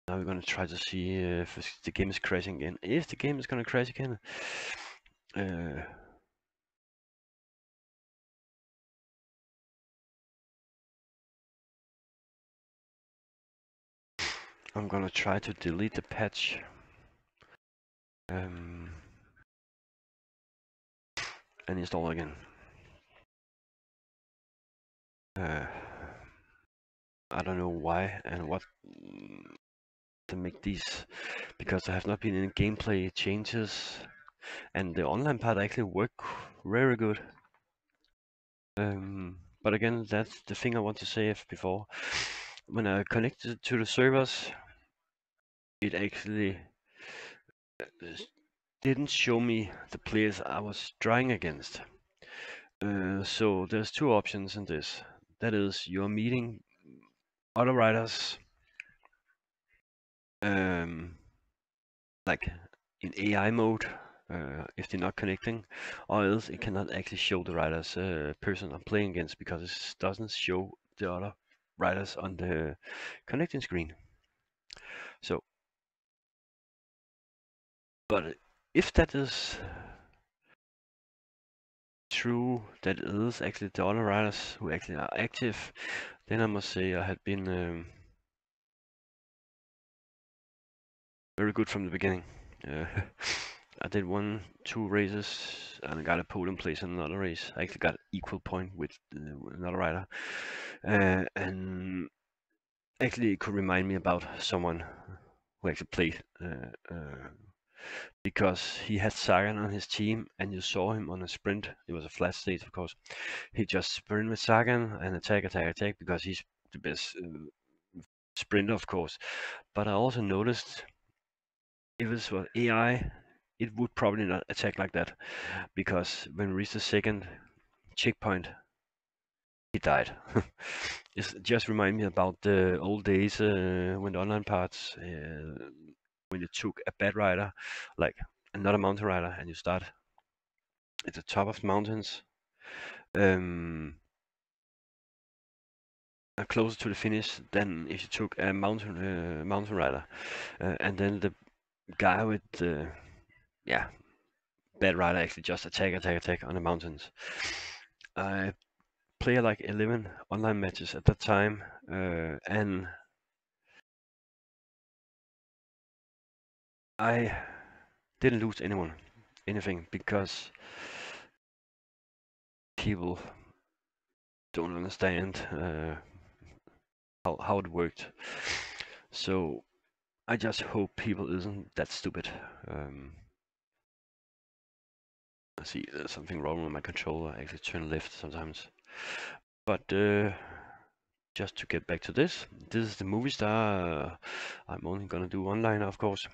Now we're gonna try to see if the game is crashing again. If the game is gonna crash again, I'm gonna try to delete the patch. And install again. I don't know why and what to make these, because there have not been any gameplay changes, and the online part actually worked very good. But again, that's the thing I want to say before. When I connected to the servers, it actually didn't show me the players I was trying against. So there's two options in this. That is, you're meeting other riders, like in AI mode, if they're not connecting, or else it cannot actually show the riders person I'm playing against, because it doesn't show the other riders on the connecting screen. So, but if that is true, that it is actually the other riders who actually are active, then I must say I had been very good from the beginning. I did 1-2 races and I got a podium place in another race. I actually got equal point with another rider, and actually it could remind me about someone who actually played, because he had Sagan on his team, and you saw him on a sprint. It was a flat stage, of course. He just sprinted with Sagan and attack, because he's the best sprinter, of course. But I also noticed if it was AI, it would probably not attack like that, because when we reached the second checkpoint, he died. It just remind me about the old days when the online parts, when you took a bad rider, like another mountain rider, and you start at the top of the mountains, closer to the finish than if you took a mountain rider, and then the guy with the bad rider actually just attack on the mountains. I play like 11 online matches at that time, and I didn't lose anything, because people don't understand how it worked. So I just hope people isn't that stupid. I see there's something wrong with my controller. I actually turn left sometimes. But just to get back to this is the Movistar. I'm only gonna do online, of course.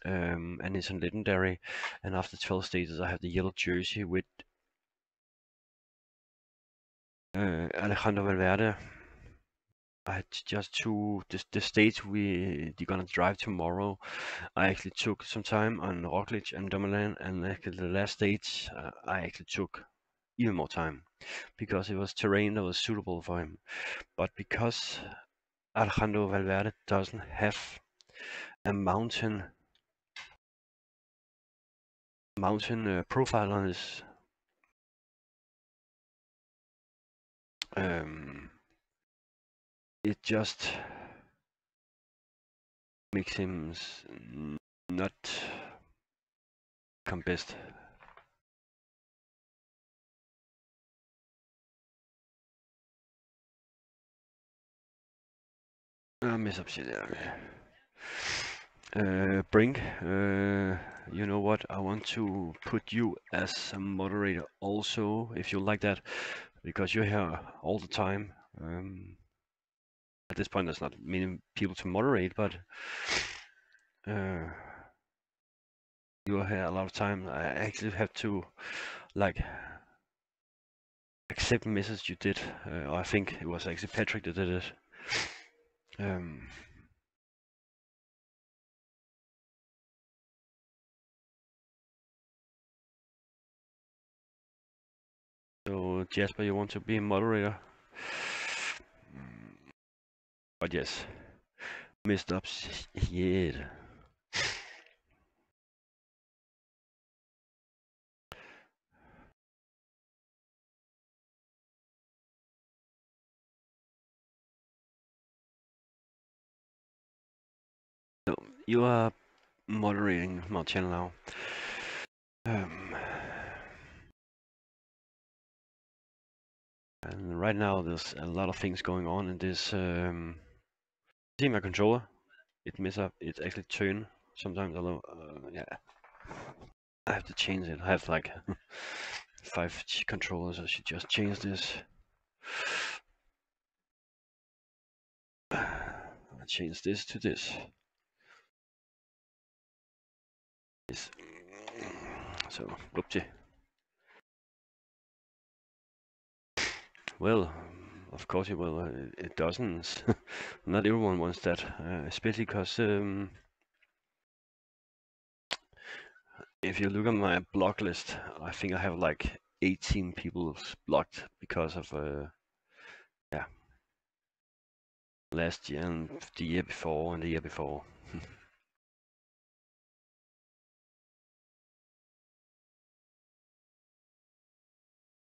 And it's a legendary. And after 12 stages, I have the yellow jersey with Alejandro Valverde. I had just the stage they're gonna drive tomorrow. I actually took some time on Roglic and Dumoulin, and actually the last stage I actually took even more time, because it was terrain that was suitable for him. But because Alejandro Valverde doesn't have a mountain profile on his, it just makes him not come best. Mess up shit. Brink, you know what? I want to put you as a moderator also, if you like that, because you're here all the time. At this point, there's not many people to moderate, but you are here a lot of time. I actually have to like accept the message you did. Or I think it was actually Patrick that did it. So Jasper, you want to be a moderator? But yes, Messed up shit. So you are moderating my channel now. And right now there's a lot of things going on in this. See my controller? It mess up. It's actually turn sometimes. Although, yeah, I have to change it. I have like 5 controllers. I should just change this. I change this to this. So, whoopsie. Well, of course it will. It doesn't. Not everyone wants that, especially because if you look at my block list, I think I have like 18 people blocked because of yeah, last year and the year before and the year before.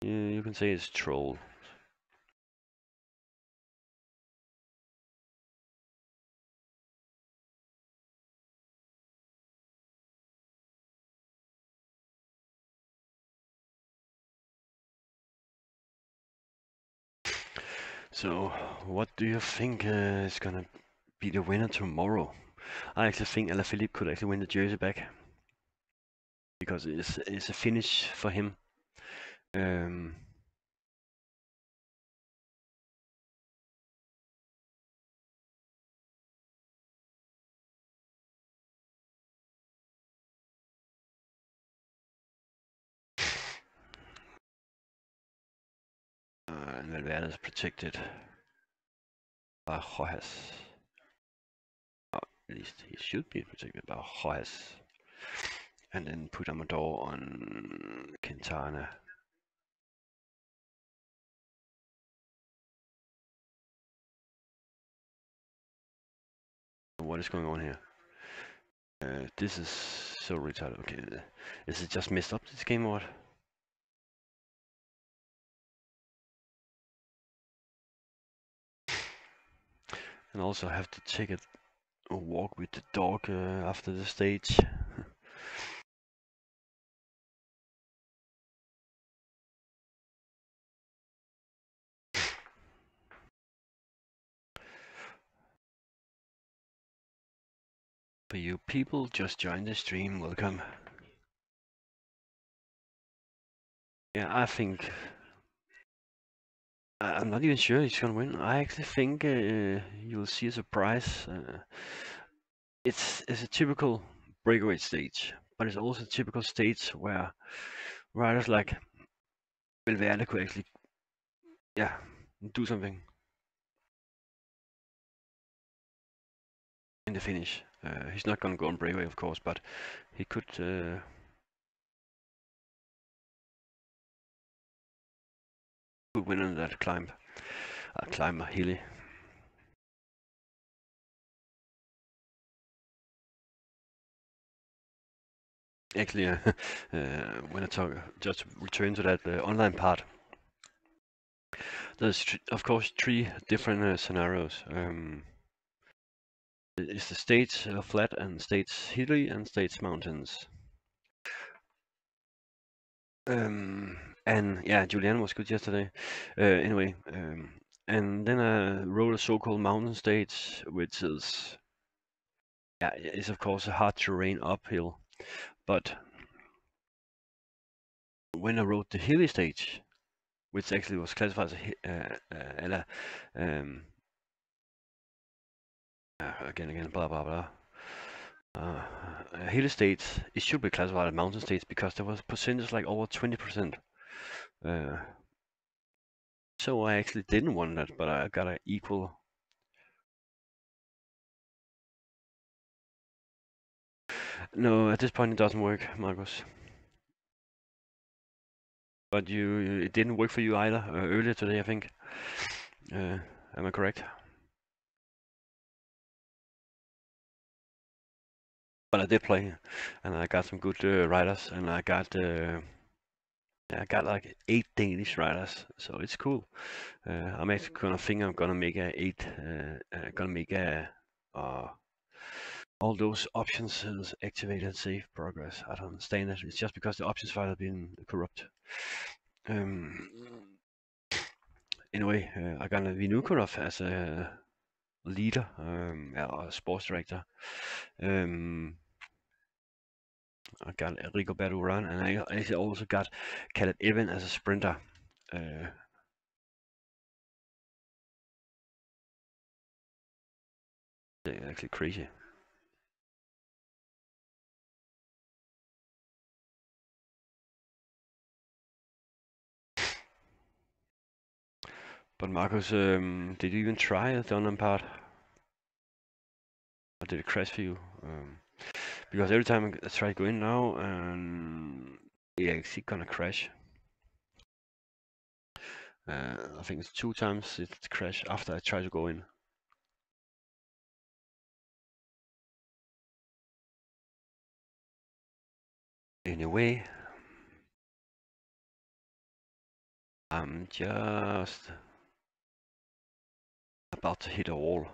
You can say it's troll. So, what do you think is gonna be the winner tomorrow? I actually think Alaphilippe could actually win the jersey back because it's a finish for him. Um, and Valverde is protected by Rojas. Or at least he should be protected by Rojas. And then put Amador on Quintana. What is going on here? This is so retarded. Okay, is it just messed up this game or what? And also I have to take a walk with the dog after the stage. For you people just joined the stream, welcome. Yeah, I think I'm not even sure he's gonna win. I actually think you'll see a surprise. It's a typical breakaway stage, but it's also a typical stage where riders like Valverde could actually, yeah, do something in the finish. He's not gonna go on breakaway, of course, but he could. Could win on that climb. Climb a hilly. Actually, when I talk, just return to that online part, there's of course 3 different scenarios. It's the states flat and states hilly and states mountains. And yeah, Julian was good yesterday. Anyway, and then I rode a so-called mountain stage, which is yeah, it's of course a hard terrain uphill, but when I rode the hilly stage, which actually was classified as um, again, blah blah blah. Hilly states, it should be classified as mountain states because there was percentage like over 20%. So I actually didn't want that, but I got an equal. No, at this point it doesn't work, Marcus. But it didn't work for you either earlier today, I think. Am I correct? But I did play, and I got some good riders, and I got like 8 Danish riders, so it's cool. I'm actually I'm gonna make all those options is activated save progress. I don't understand it. It's just because the options file have been corrupt. Um, anyway, I got Vinukonov as a leader, or sports director. I got Rigoberto Urán, and I actually also got Caleb Evan as a sprinter. Actually crazy. But Marcus, did you even try the Dunham part? Or did it crash for you? Because every time I try to go in now, yeah, it's gonna crash. I think it's 2 times it crashed after I try to go in. Anyway, I'm just about to hit a wall.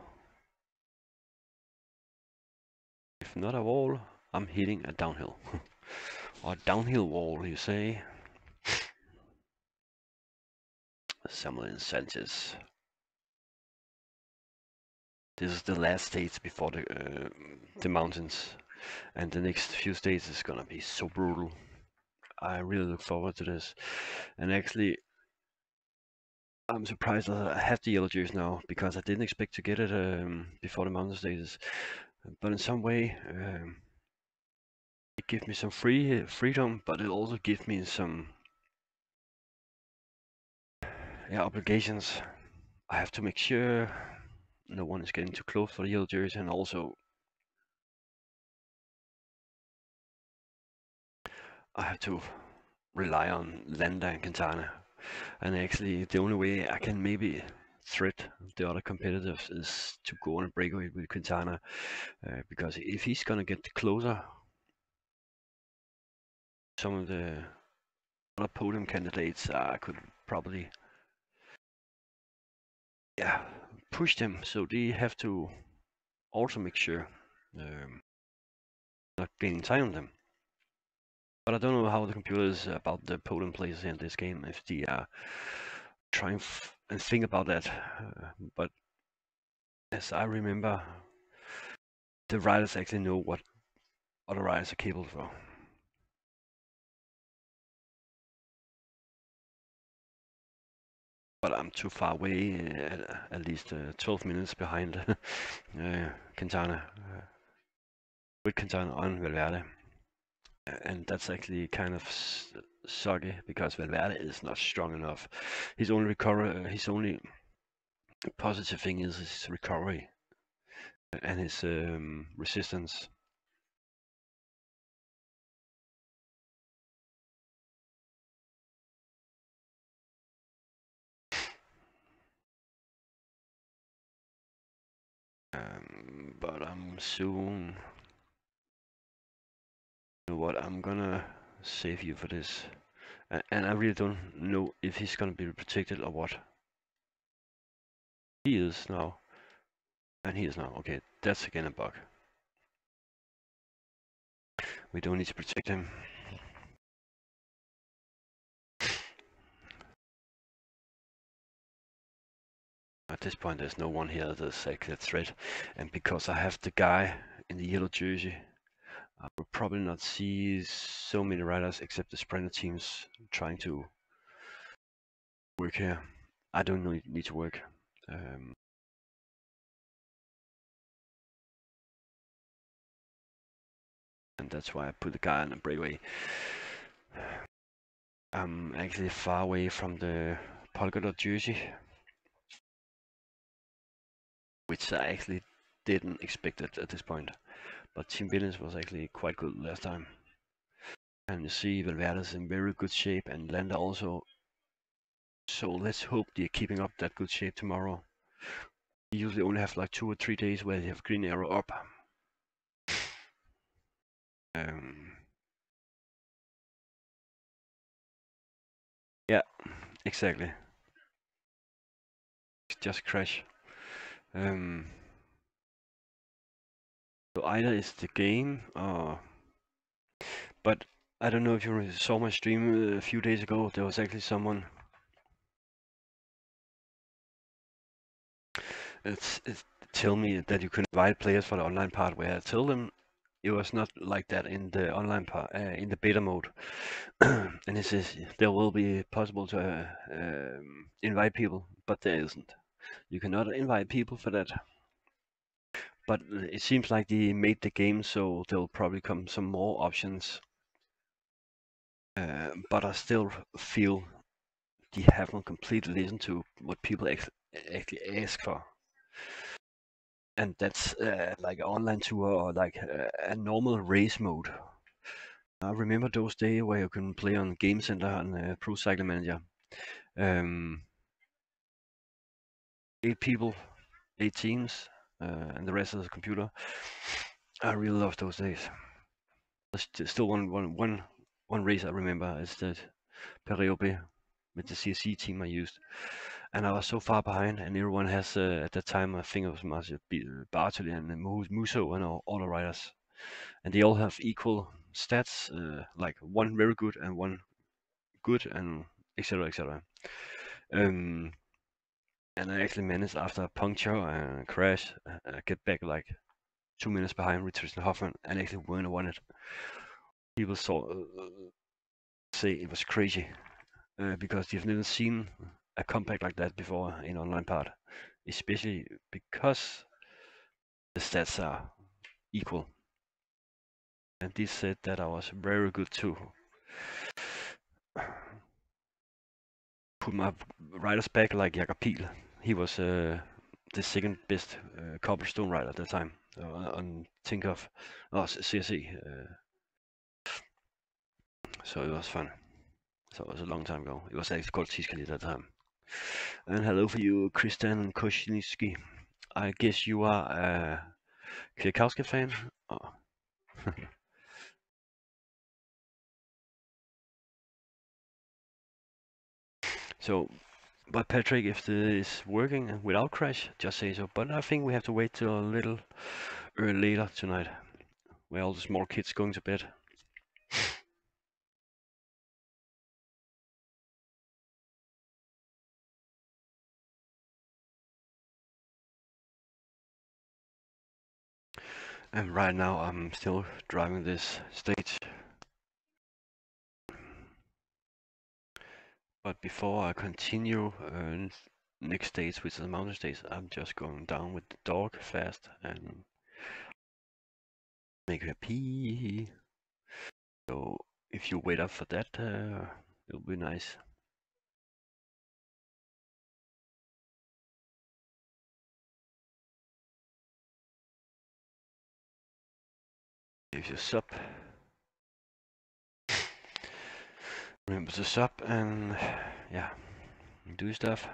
If not a wall, I'm hitting a downhill. Or a downhill wall, you say? Samuel Sanchez. This is the last stage before the mountains, and the next few stages is gonna be so brutal. I really look forward to this, and actually, I'm surprised that I have the yellow jersey now because I didn't expect to get it before the mountain stages. But in some way, it gives me some freedom, but it also gives me some obligations. I have to make sure no one is getting too close for the yellow jersey, and also I have to rely on Landa and Quintana. And actually, the only way I can maybe threat the other competitors is to go on a breakaway with Quintana, because if he's gonna get closer, some of the other podium candidates, I could probably, push them. So they have to also make sure not gaining time on them. But I don't know how the computer is about the podium places in this game, if they are trying and think about that. But as I remember, the riders actually know what other riders are capable for. But I'm too far away, at least 12 minutes behind Quintana, with Quintana on Valverde. And that's actually kind of sucky because Valverde is not strong enough. His only positive thing is his recovery and his resistance. But I'm soon. You know what? I'm gonna save you for this, and I really don't know if he's gonna be protected or what. He is now, and he is now. Okay, that's again a bug. We don't need to protect him. At this point, there's no one here that's actually a threat, and because I have the guy in the yellow jersey, I will probably not see so many riders except the sprinter teams trying to work here. I don't need to work. And that's why I put the guy on a breakaway. I'm actually far away from the polka dot jersey, which I actually didn't expect it at this point. But Team Williams was actually quite good last time. And you see Valverde's in very good shape, and Landa also. So let's hope they're keeping up that good shape tomorrow. They usually only have like 2 or 3 days where they have green arrow up. Yeah, exactly. Just crash. Um, so either it's the game, or but I don't know if you saw my stream a few days ago. There was actually someone. It's tell me that you can invite players for the online part. Where I tell them it was not like that in the online part, in the beta mode. And it says there will be possible to invite people, but there isn't. You cannot invite people for that. But it seems like they made the game so there'll probably come some more options. But I still feel they haven't completely listened to what people actually ask for. And that's like an online tour or like a normal race mode. I remember those days where you can play on Game Center and Pro Cycle Manager. Um, 8 people, 8 teams, and the rest of the computer. I really love those days. There's still one race I remember is that Periope with the CSC team I used, and I was so far behind, and everyone has at that time I think it was Bartoli and Muso and all the riders, and they all have equal stats, like one very good and one good, and etc. etc. Um, and I actually managed after a puncture and a crash, get back like 2 minutes behind Richardson Hoffman, and actually won it. People saw say it was crazy because you've never seen a comeback like that before in online part, especially because the stats are equal. And this said that I was very good to put my riders back like Jakob Pihl. He was the second best cobblestone rider at the time on Tinkoff, CSC. So it was fun. So it was a long time ago. It was actually called Tiskali at that time. And hello for you, Christian Kosinski. I guess you are a Kwiatkowski fan? Oh. So, but Patrick, if this is working without crash, just say so. But I think we have to wait till a little later tonight, where all the small kids going to bed. And right now I'm still driving this stage. But before I continue next stage, which is the mountain stage, I'm just going down with the dog fast and make her pee. So if you wait up for that, it'll be nice. If you sub, remember to sub and yeah, do stuff.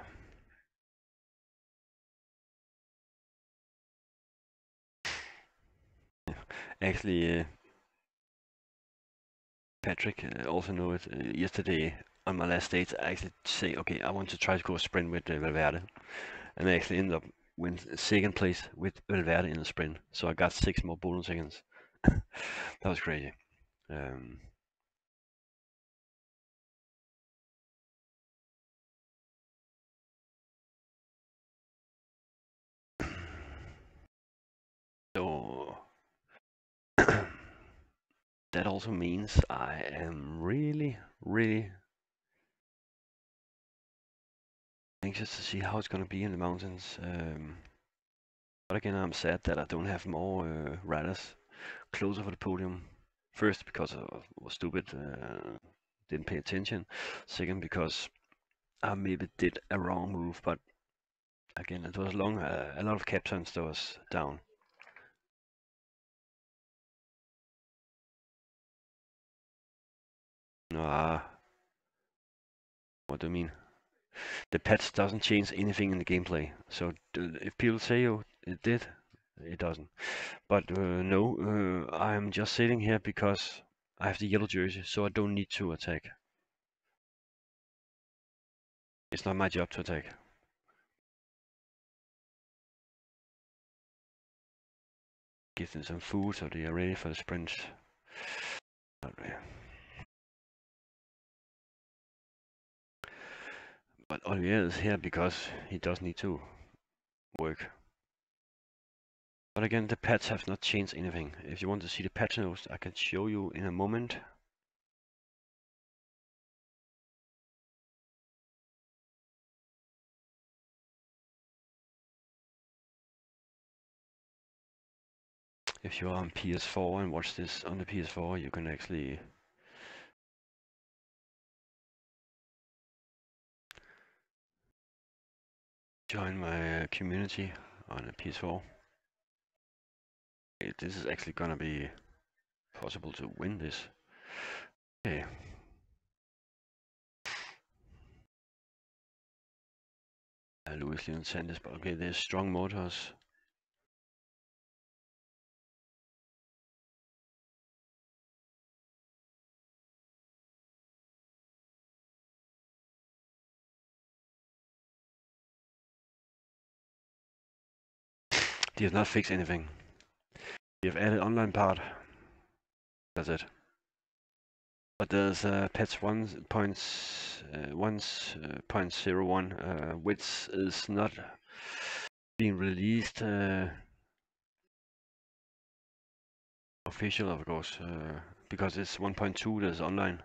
Actually, Patrick also knew it yesterday on my last stage. I actually say, okay, I want to try to go a sprint with Valverde, and I actually ended up win second place with Valverde in the sprint. So I got 6 more bonus seconds. That was crazy. Um, so that also means I am really, really anxious to see how it's gonna be in the mountains. But again, I'm sad that I don't have more riders closer for the podium. First, because I was stupid, didn't pay attention. Second, because I maybe did a wrong move. But again, it was long. A lot of captains that was down. No, what do you mean? The patch doesn't change anything in the gameplay. So if people say it did, it doesn't. But no, I'm just sitting here because I have the yellow jersey, so I don't need to attack. It's not my job to attack. Give them some food so they are ready for the sprint. But Olivier is here because he does need to work. But again, the patch have not changed anything. If you want to see the patch notes, I can show you in a moment. If you are on PS4 and watch this on the PS4, you can actually join my community on a PS4. This is actually gonna be possible to win this. Okay. Louis Leon Sanders, but okay, there's strong motors. They have not fixed anything. They have added online part. That's it. But there's patch 1.01, which is not being released official, of course, because it's 1.2 that's online.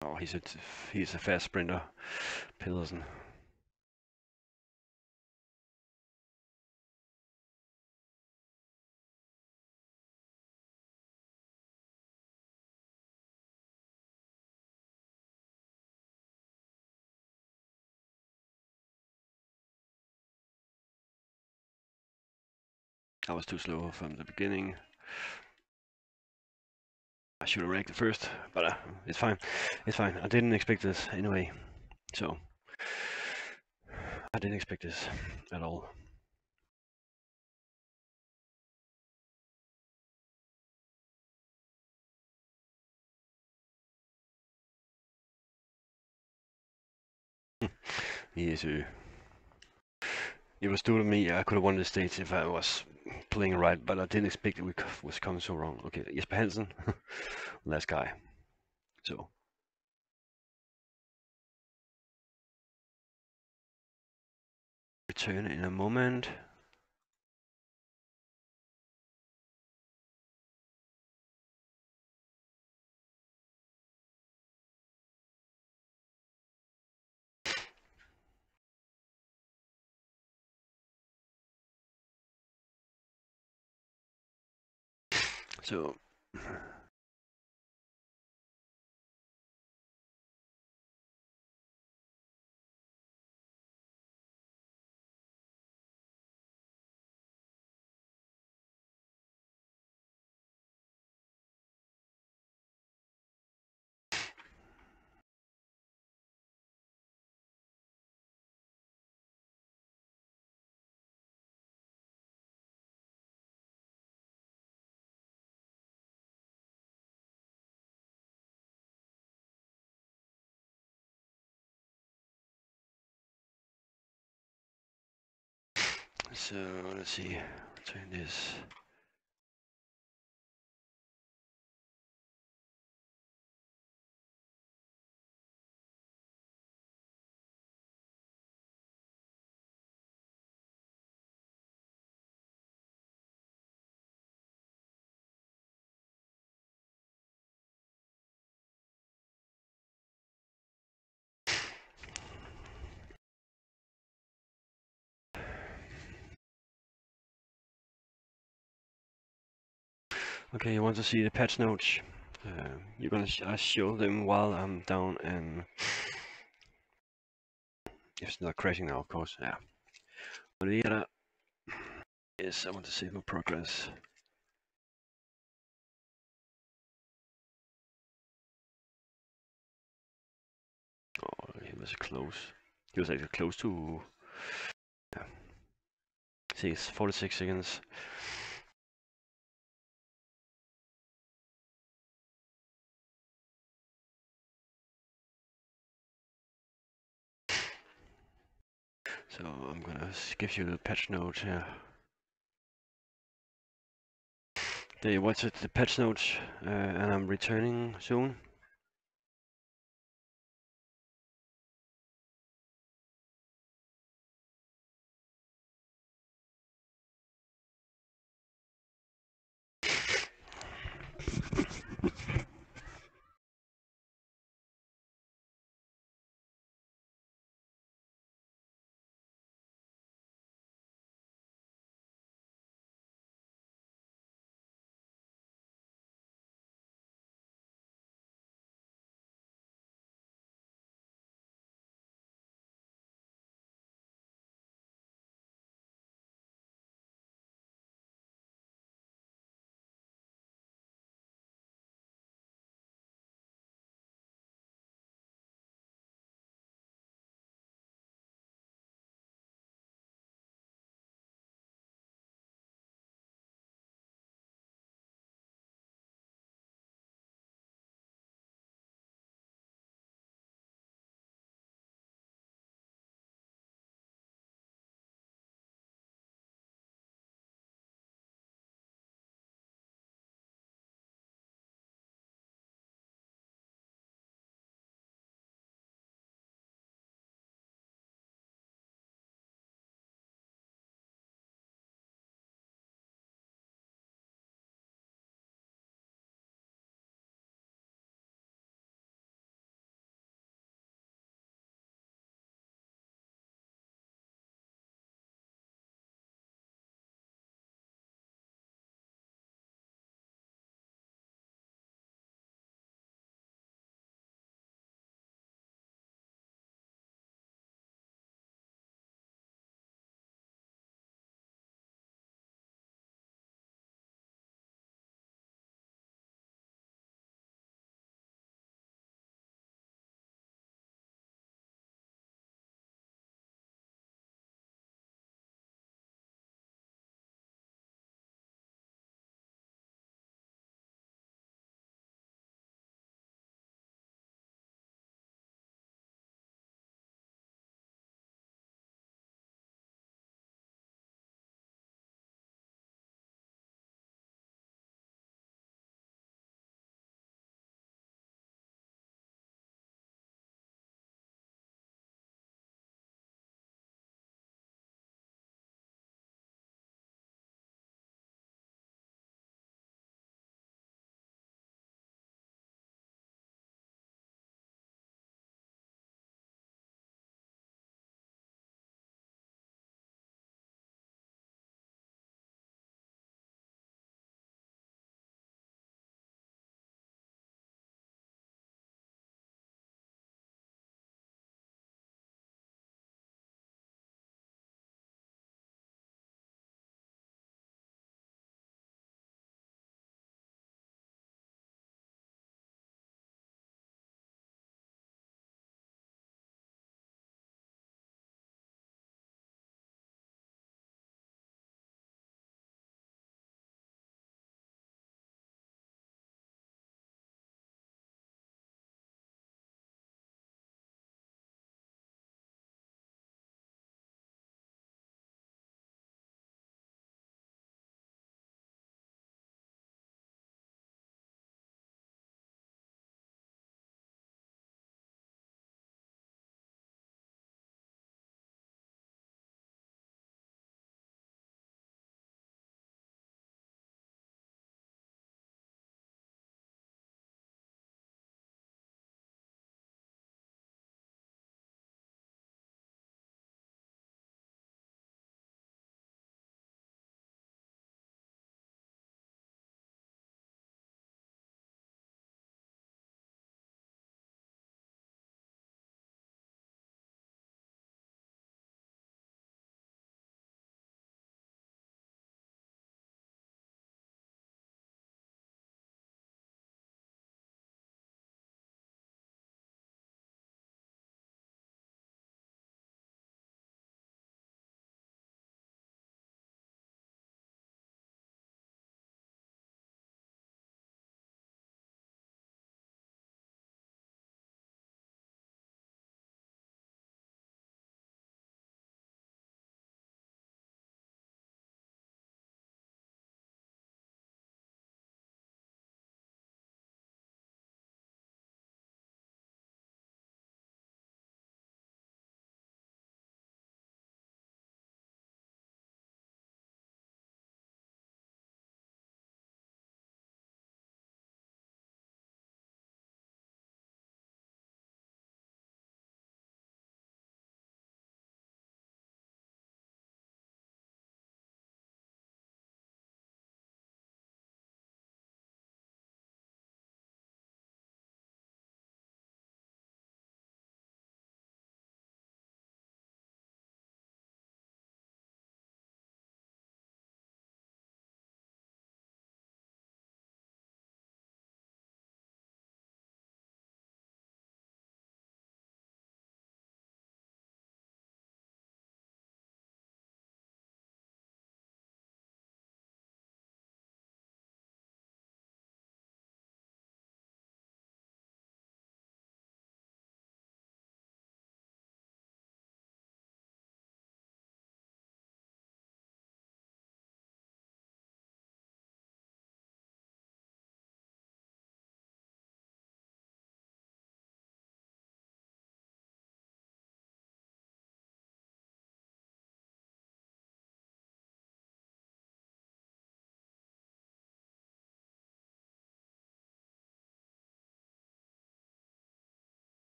Oh, he's a fast sprinter, Pedersen. I was too slow from the beginning. I should have ranked it first, but it's fine. It's fine. I didn't expect this anyway, so I didn't expect this at all. Yes, it was due to me. I could have won the stage if I was playing right, but I didn't expect it was coming so wrong. Okay, Jesper Hansen, last guy. So return in a moment. So let's see. Return this. Okay, you want to see the patch notes? You're gonna show them while I'm down, and it's not crashing now, of course. Yeah. Valverde is, I want to save my progress. Oh, he was close. He was actually close to. Yeah. See, it's 46 seconds. So I'm gonna give you the patch notes here. There you watch it, the patch notes, and I'm returning soon.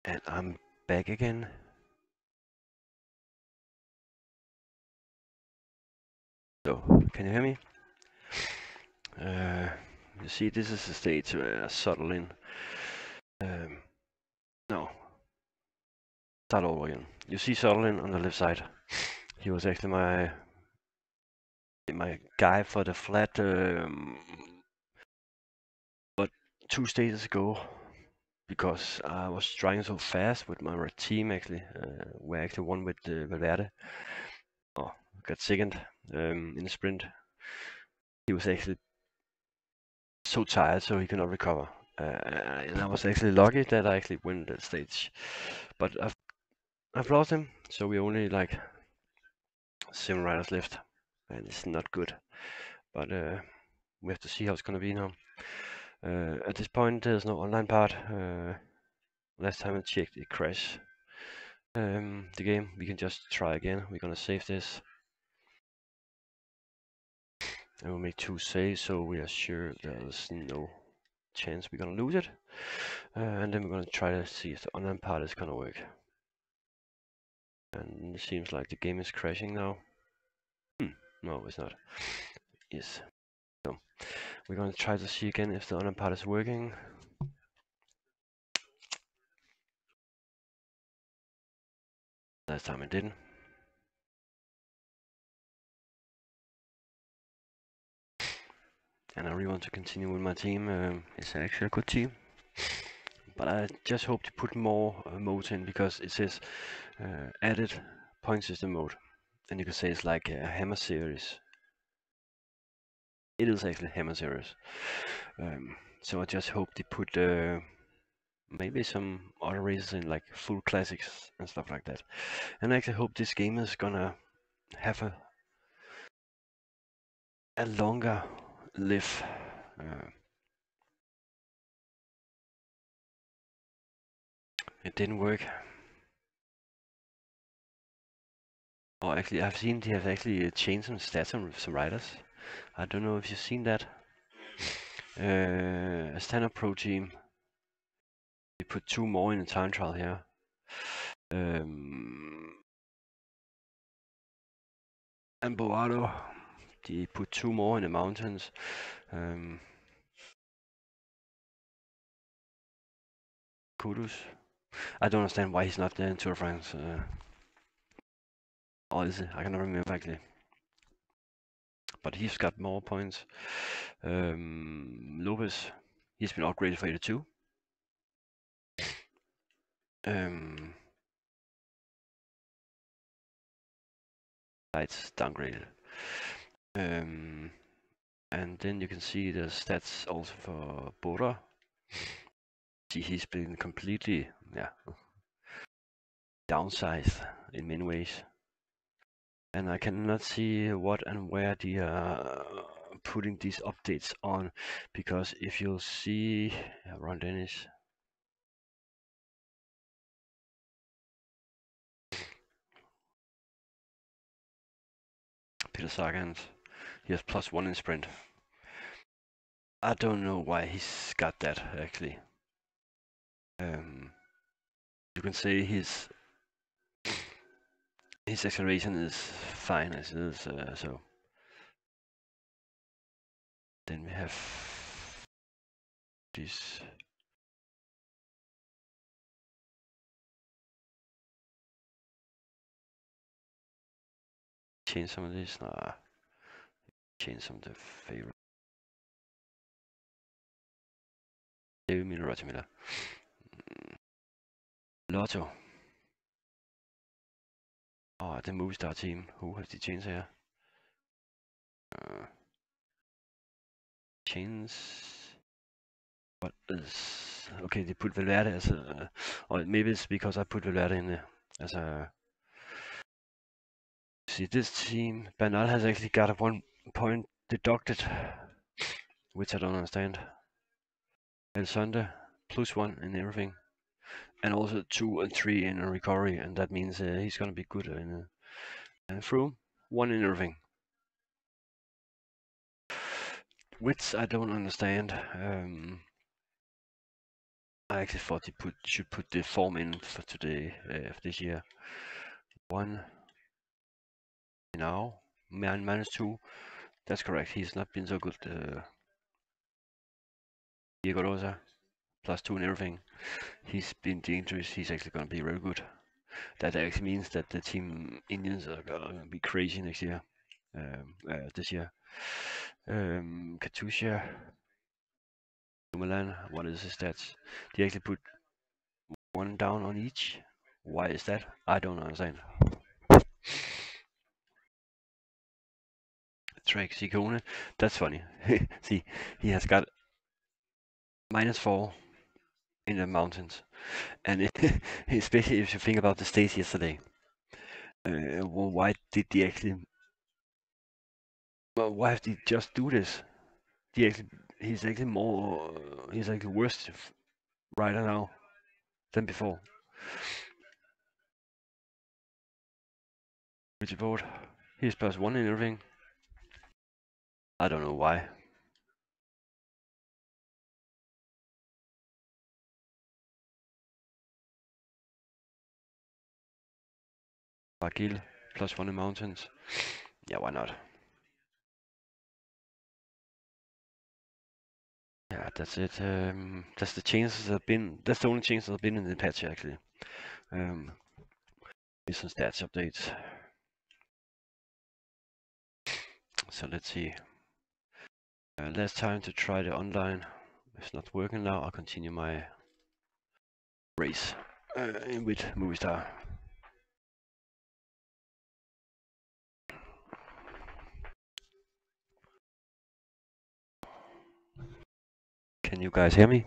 And I'm back again. So, can you hear me? You see, this is the stage where I settle in. No, start over again. You see Sutherland on the left side. He was actually my guy for the flat, but 2 stages ago, because I was trying so fast with my red team actually. We actually won with Valverde. Oh, got second in the sprint. He was actually so tired, so he could not recover. And I was actually lucky that I actually win that stage. But I've lost him, so we only like 7 riders left, and it's not good. But we have to see how it's gonna be now. At this point, there's no online part. Last time I checked, it crashed the game. We can just try again. We're gonna save this. And we'll make 2 saves, so we are sure there's no chance we're gonna lose it. And then we're gonna try to see if the online part is gonna work. And it seems like the game is crashing now. No, it's not. Yes. So we're gonna try to see again if the online part is working. Last time it didn't. And I really want to continue with my team. It's actually a good team. But I just hope to put more modes in, because it says added point system mode. And you can say it's like a hammer series. It is actually hammer series. So I just hope they put maybe some other races in, like full classics and stuff like that. And I actually hope this game is gonna have a longer live. It didn't work. Oh, actually, I've seen they have actually changed some stats on some riders. I don't know if you've seen that. A standard pro team. We put 2 more in the time trial here. And Boado, they put 2 more in the mountains. Kudus. I don't understand why he's not there in Tour de France. Or is it? I cannot remember actually. But he's got more points. Lopez, he's been upgraded for 82. It's downgraded. And then you can see the stats also for Bora. See, he's been completely, downsized in many ways. And I cannot see what and where they are putting these updates on, because if you'll see Ron Dennis, Peter Sagan, he has +1 in sprint. I don't know why he's got that actually. You can say his acceleration is fine as it is, so then we have this. Change some of this. Nah, change some of the favorite. David Miller, Roger Miller. Lotto. Oh, the Movistar team. Who have they changed here? Change. What is? Okay, they put Valverde as a. Or maybe it's because I put Valverde in there as a. See, this team, Bernal has actually got a 1 point deducted, which I don't understand. El Sunday, +1 in everything. And also 2 and 3 in a recovery, and that means he's gonna be good in and through 1 in everything. Which I don't understand. I actually thought he should put the form in for today, for this year. 1 now, -2. That's correct. He's not been so good. Diego Rosa, +2 and everything. He's been dangerous. He's actually going to be very good. That actually means that the team Indians are going to be crazy next year. This year. Katusha, Milan, what is his stats? They actually put 1 down on each. Why is that? I don't understand. Trek Sikone, that's funny. See, he has got -4 in the mountains, and especially if you think about the stage yesterday. Well, why did they actually? Well, why did they just do this? He's actually more. He's actually worse right now than before. Which board? He's +1 in everything. I don't know why. Bagil, +1 in mountains. Yeah, why not? Yeah, that's it. That's the changes that have been. That's the only changes that have been in the patch actually. With some stats updates. So let's see. Last time to try the online. It's not working now. I'll continue my race with Movistar. Can you guys hear me?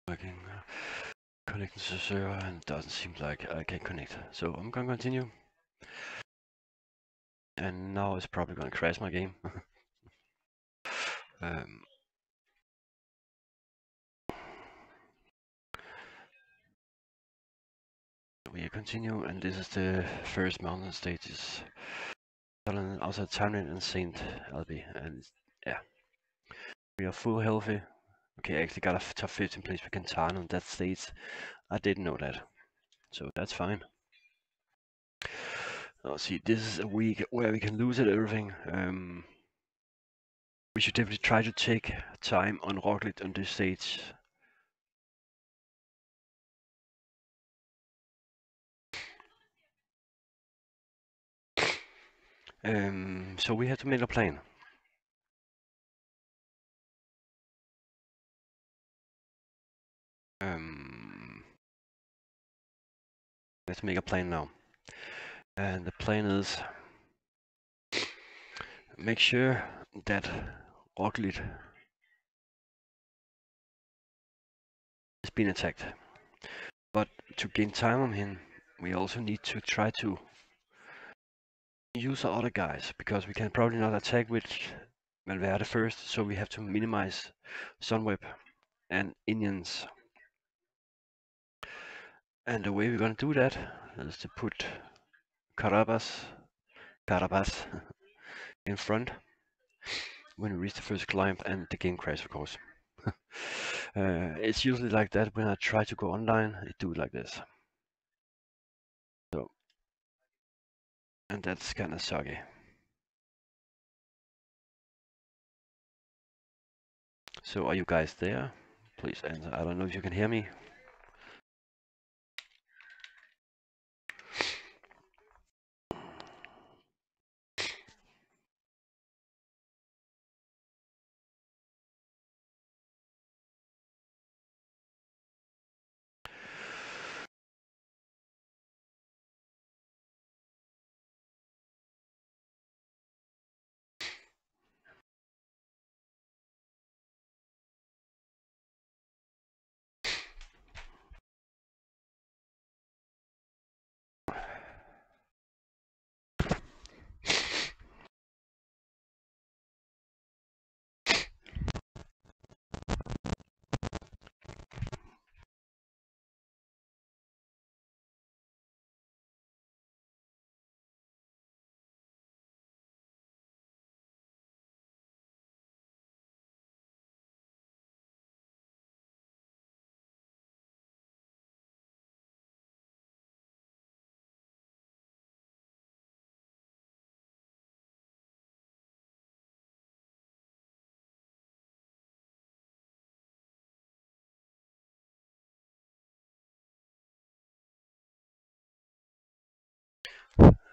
Working. Connecting to the server and it doesn't seem like I can connect. So I'm gonna continue. And now it's probably gonna crash my game. We continue, and this is the first mountain stages. Outside Townend and Saint Albi, and yeah, we are full healthy. Okay, I actually got a top 15 place for Quintana on that stage. I didn't know that, so that's fine. Now see, this is a week where we can lose at everything. We should definitely try to take time on Rocklet on this stage. So we have to make a plan. Let's make a plan now. And the plan is make sure that Rocklet has been attacked. But to gain time on him, we also need to try to use our other guys, because we can probably not attack with Valverde first, so we have to minimize Sunweb and Indians. And the way we're gonna do that is to put Carabas in front when we reach the first climb and the game crash, of course. It's usually like that when I try to go online, I do it like this. So, and that's kind of sucky. So are you guys there? Please answer. I don't know if you can hear me.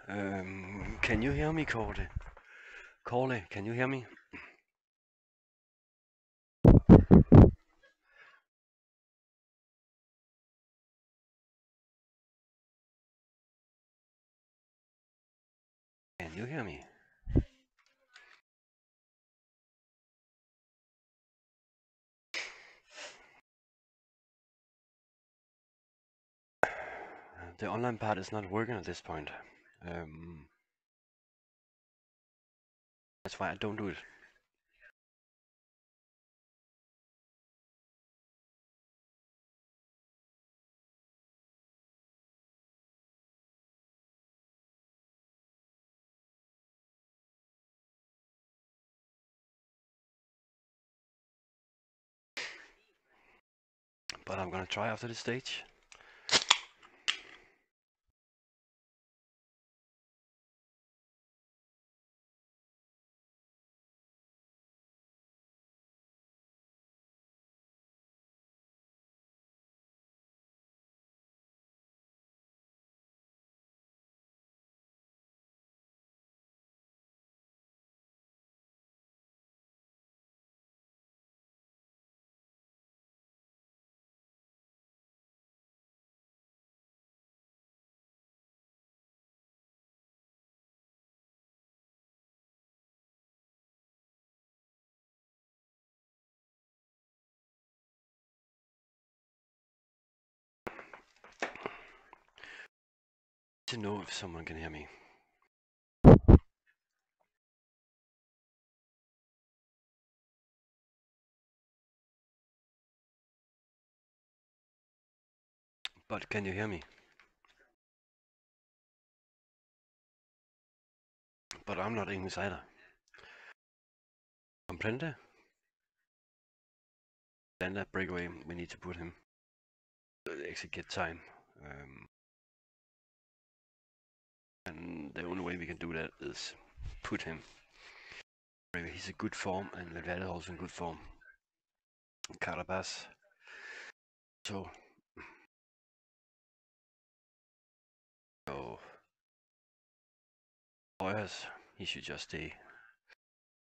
Can you hear me, Corley? Corley, can you hear me? Can you hear me? The online part is not working at this point. That's why I don't do it. But I'm gonna try after this stage. To know if someone can hear me. But can you hear me? But I'm not English either. Comprende? Then that breakaway, we need to put him. Actually get time. And the only way we can do that is put him. He's in good form, and Valverde is also in good form. Carabas. So Boyers, he should just stay.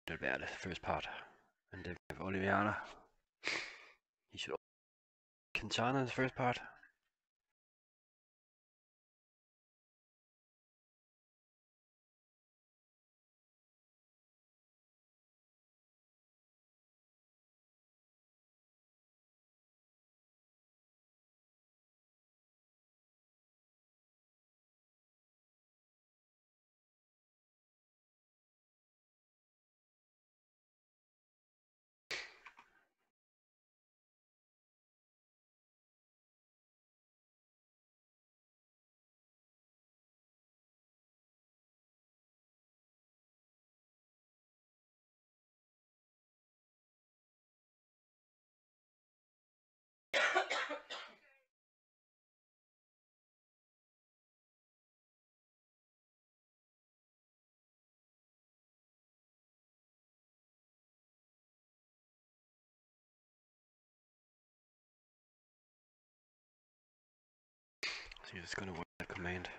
Valverde, first part. And then we have Oliveira. He should Quintana in the first part. So you're just gonna work that command.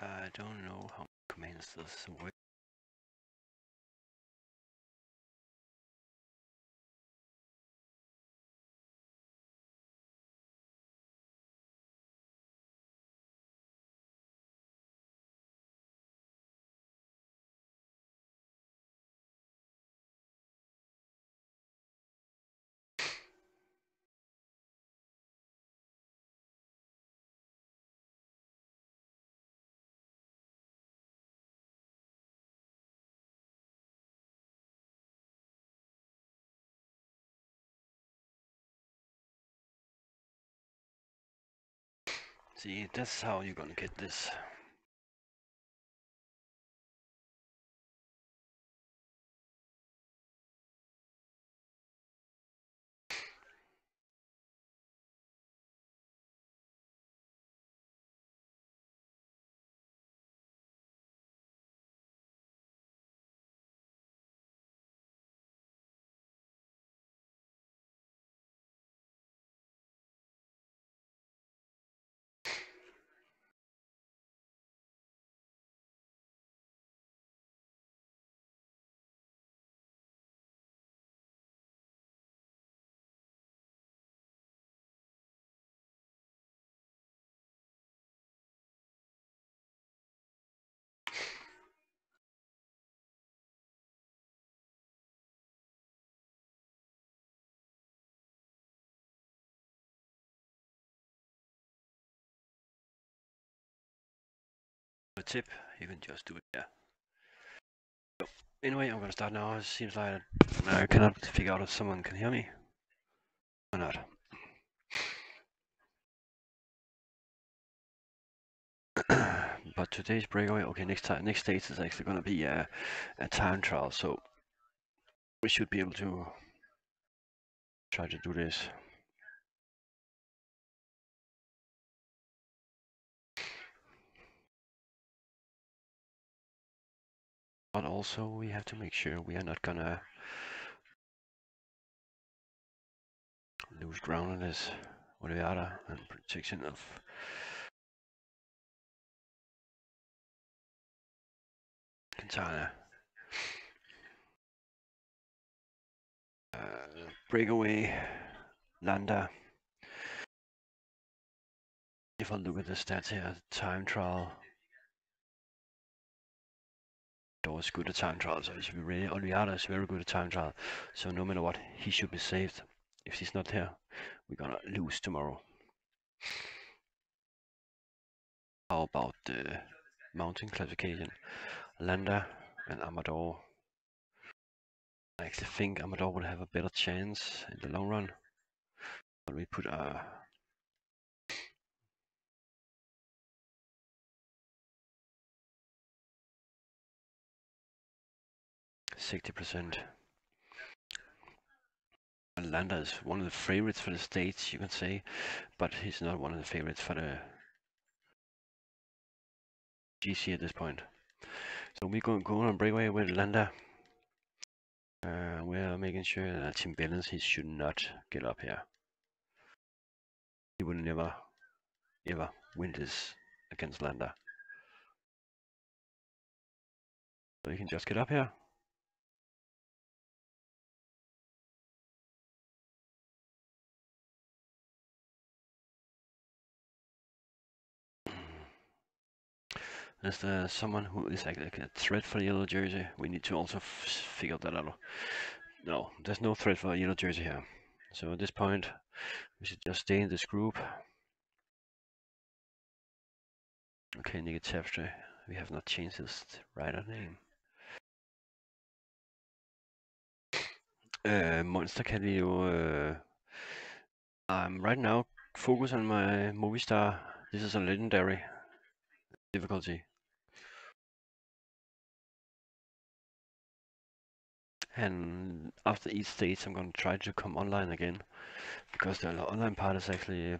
I don't know how commands this work. See, that's how you're gonna get this. A tip, you can just do it there. So, anyway, I'm gonna start now. It seems like I cannot figure out if someone can hear me or not. But today's breakaway, okay, next stage is actually gonna be a time trial, so we should be able to try to do this. But also we have to make sure we are not gonna lose ground on this Oliviata and protection of Quintana. Breakaway, Landa. If I look at the stats here, time trial. Always good at time trials, so he should be ready. Oliviata is very good at time trial, so no matter what, he should be saved. If he's not here, we're gonna lose tomorrow. How about the mountain classification? Landa and Amador. I actually think Amador would have a better chance in the long run. But we put 60%. And Landa is one of the favorites for the States, you can say, but he's not one of the favorites for the GC at this point. So we're going on breakaway with Landa. We're making sure that Team Balance, he should not get up here. He will never, ever win this against Landa. So he can just get up here. Is there someone who is like a threat for the yellow jersey? We need to also figure that out. No, there's no threat for a yellow jersey here. So at this point, we should just stay in this group. Okay, Negative. We have not changed his rider name. Monster kan vi jo... I'm right now focus on my Movistar. This is a legendary difficulty. And after each stage, I'm going to try to come online again, because the online part is actually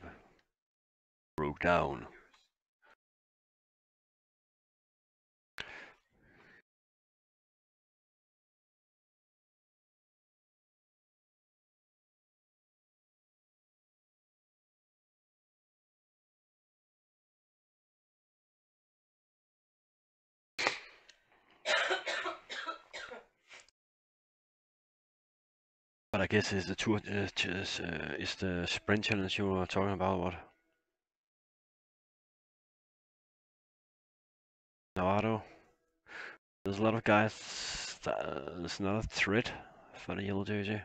broke down. But I guess it's the tour, is the sprint challenge you were talking about, what? Navarro. There's a lot of guys, there's not a threat for the yellow jersey.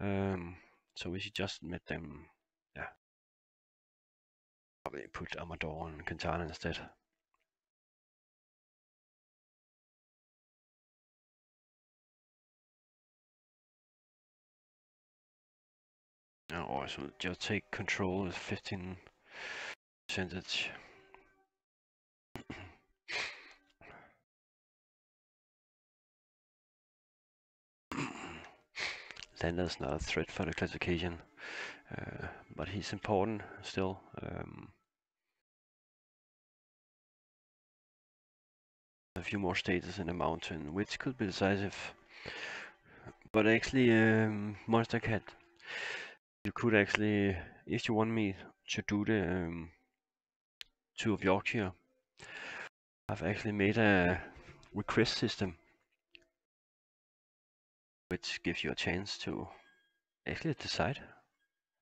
So we should just admit them, yeah. Probably put Amador and Quintana instead. Or so just take control with 15%. Lander's not a threat for the classification, but he's important still. A few more stages in the mountain, which could be decisive. But actually, Monster Cat, you could actually, if you want me to do the Tour of Yorkshire, I've actually made a request system, which gives you a chance to actually decide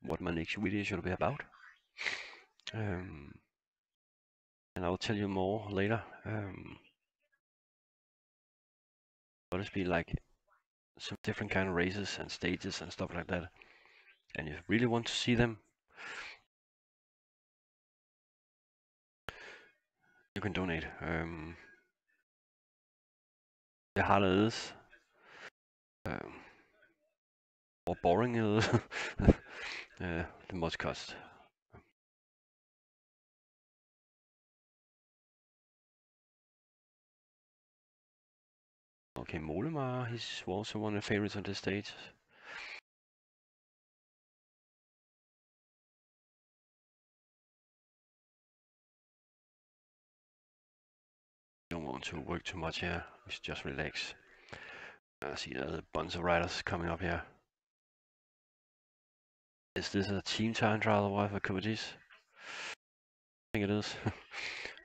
what my next video should be about. And I'll tell you more later. But it's be like some different kind of races and stages and stuff like that. And if you really want to see them, you can donate. The harder it is, more boring it is, the most cost. Okay, Molemar, he's also one of the favorites on this stage. Don't want to work too much here, we should just relax. I see there's a bunch of riders coming up here. Is this a team time trial or what for Covities? I think it is.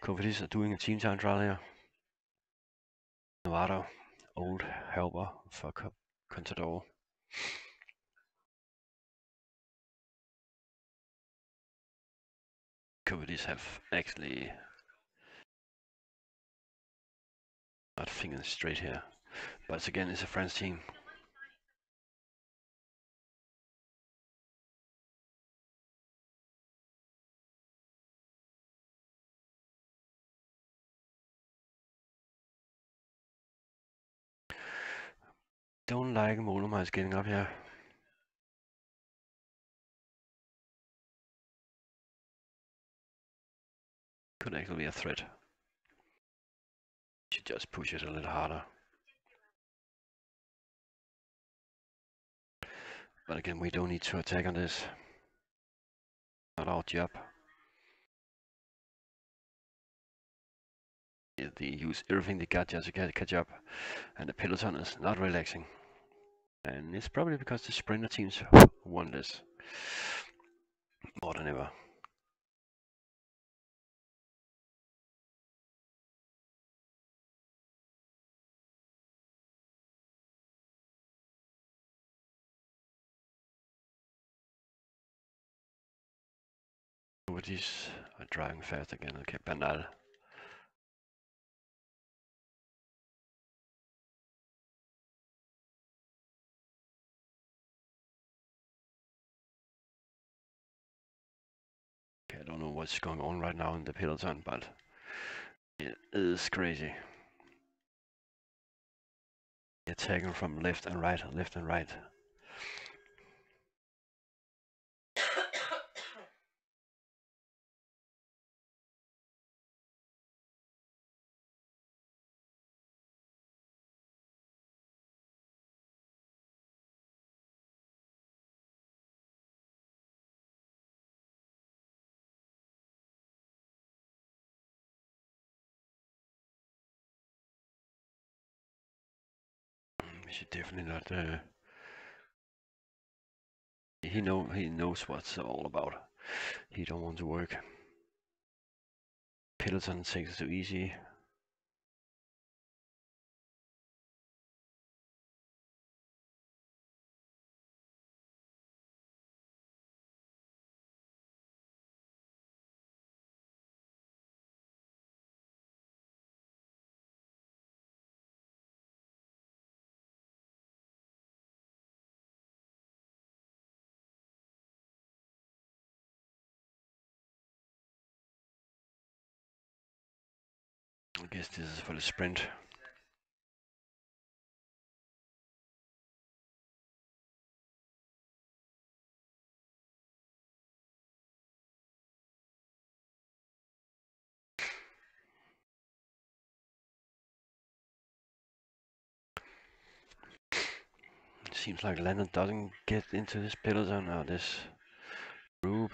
Covities are doing a team time trial here. Navarro, old helper for Contador. Covities have actually not thinking straight here. But again, it's a French team. Don't like Molemar is getting up here. Could actually be a threat. Should just push it a little harder. But again, we don't need to attack on this. Not our job. They use everything they got just to catch up. And the peloton is not relaxing. And it's probably because the sprinter teams won this more than ever. These are driving fast again. Okay, Bernal. Okay, I don't know what's going on right now in the peloton, but it is crazy. Attacking from left and right, left and right. We should definitely not. He knows what's all about. He don't want to work. Peloton takes it too easy. I guess this is for the sprint. Seems like Lennon doesn't get into this peloton or this group.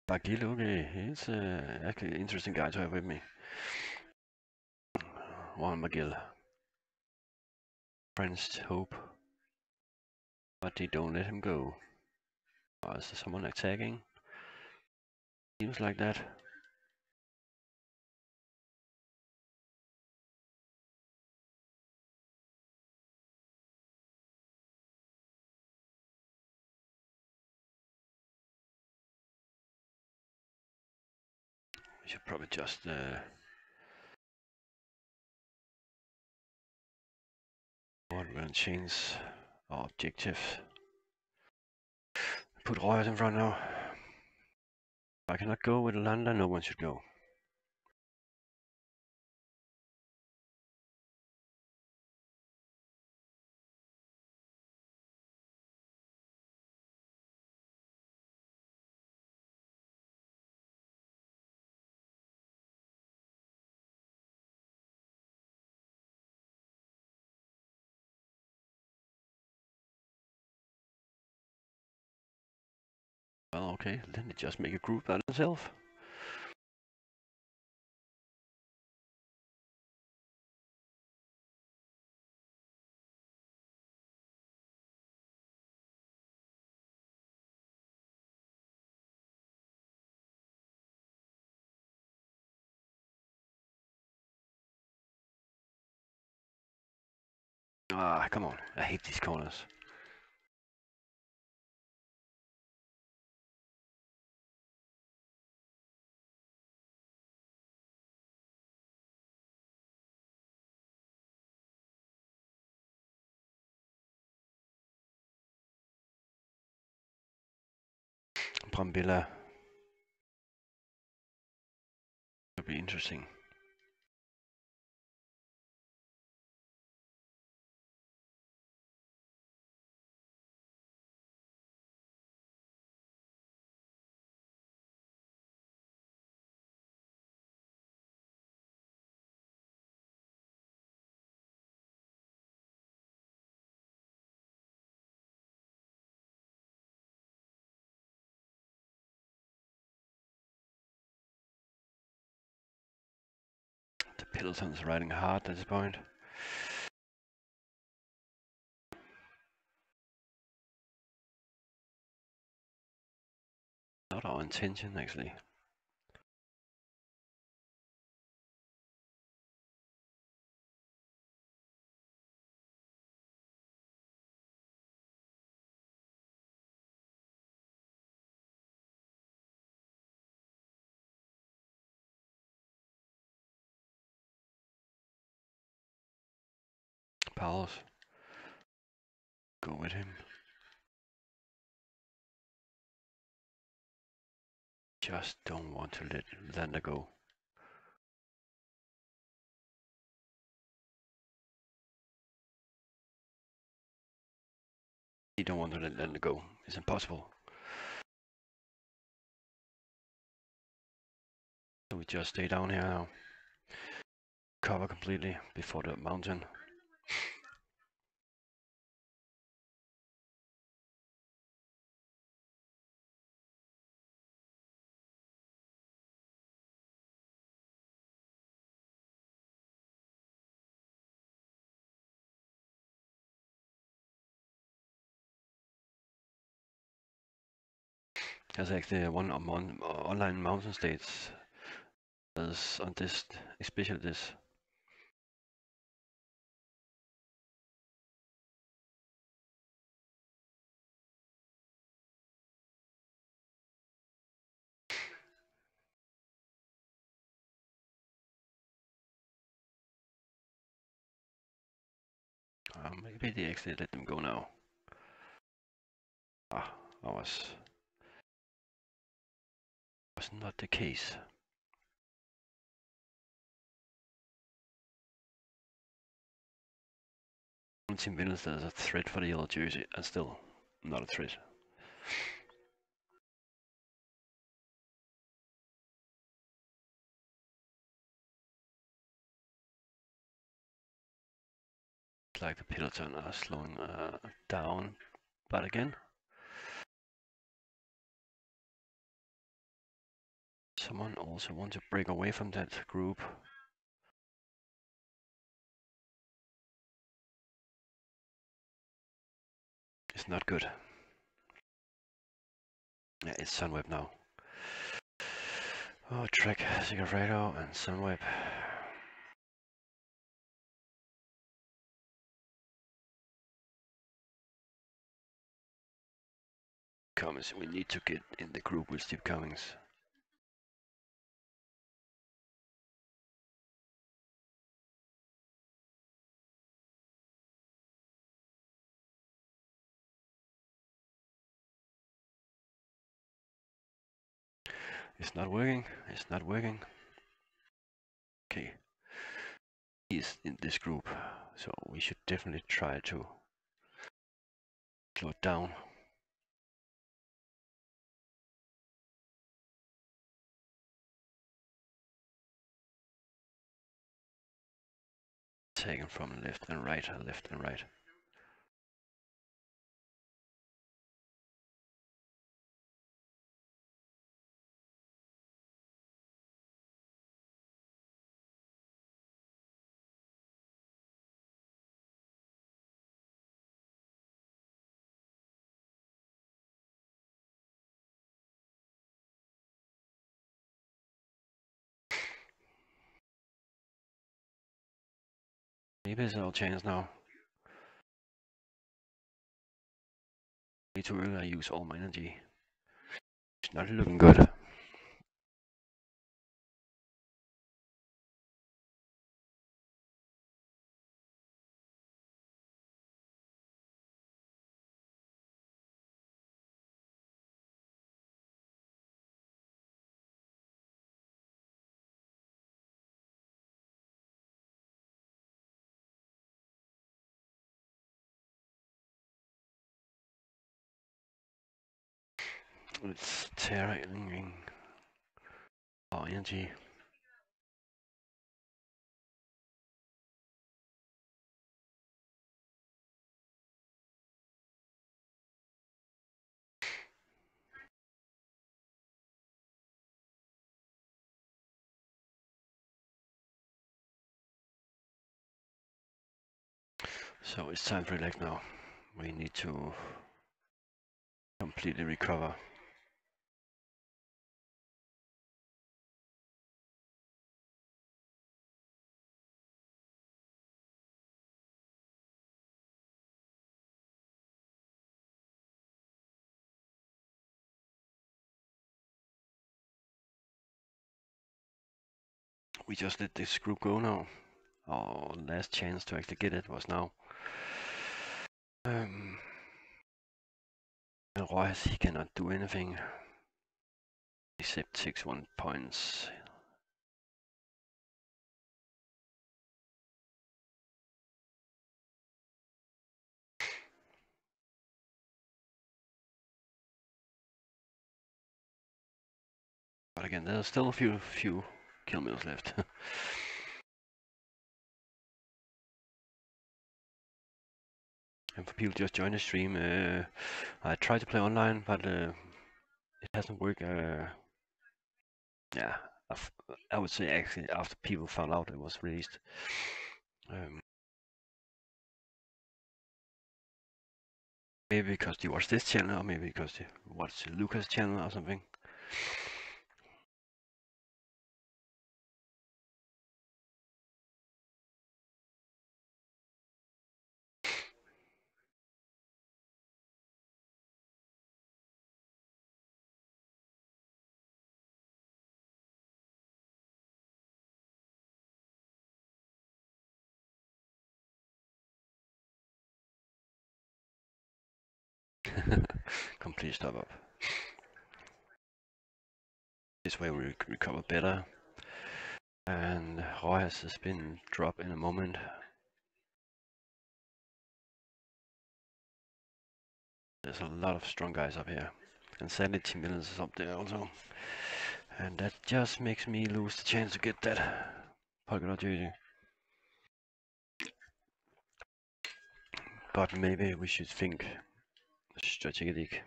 Bagil, okay, he's actually an interesting guy to have with me. Juan McGill. Friends hope, but they don't let him go. Oh, is there someone attacking? Seems like that. We should probably just change our objectives. Put Royals in front now. I cannot go with Landa, no one should go. Well, okay, then they just make a group by themselves. Ah, come on, I hate these corners. Brambilla. Could be interesting. The peloton's riding hard at this point. Not our intention, actually. Powers. Go with him. Just don't want to let Landa go. You don't want to let Landa go. It's impossible. So we just stay down here now. Cover completely before the mountain. There's actually one online mountain states as on this, especially this. Maybe they actually let them go now. Ah, that was not the case. 17 minutes, there's a threat for the yellow jersey, and still not a threat. It's like the peloton are slowing down, but again, someone also wants to break away from that group. It's not good. Yeah, it's Sunweb now. Oh, Trek, Sigafredo, and Sunweb. Cummings, we need to get in the group with Steve Cummings. It's not working. It's not working. Okay. He's in this group, so we should definitely try to slow it down. Taken from left and right, left and right. Maybe it's our chance now. Way too early, I use all my energy. It's not looking good. It's tearing our energy. So it's time to relax now. We need to completely recover. We just let this group go now. Our last chance to actually get it was now. And Royce, he cannot do anything except 6-1 points. But again, there's still a few kilometers left. And for people just join the stream, I tried to play online, but it hasn't worked. Yeah, I would say actually after people found out it was released. Maybe because you watch this channel, or maybe because you watch Lucas' channel or something. Complete stop up. This way we recover better. And Rojas has been dropped in a moment. There's a lot of strong guys up here. And sadly Team Villains is up there also. And that just makes me lose the chance to get that polka dot jersey. But maybe we should think strategic.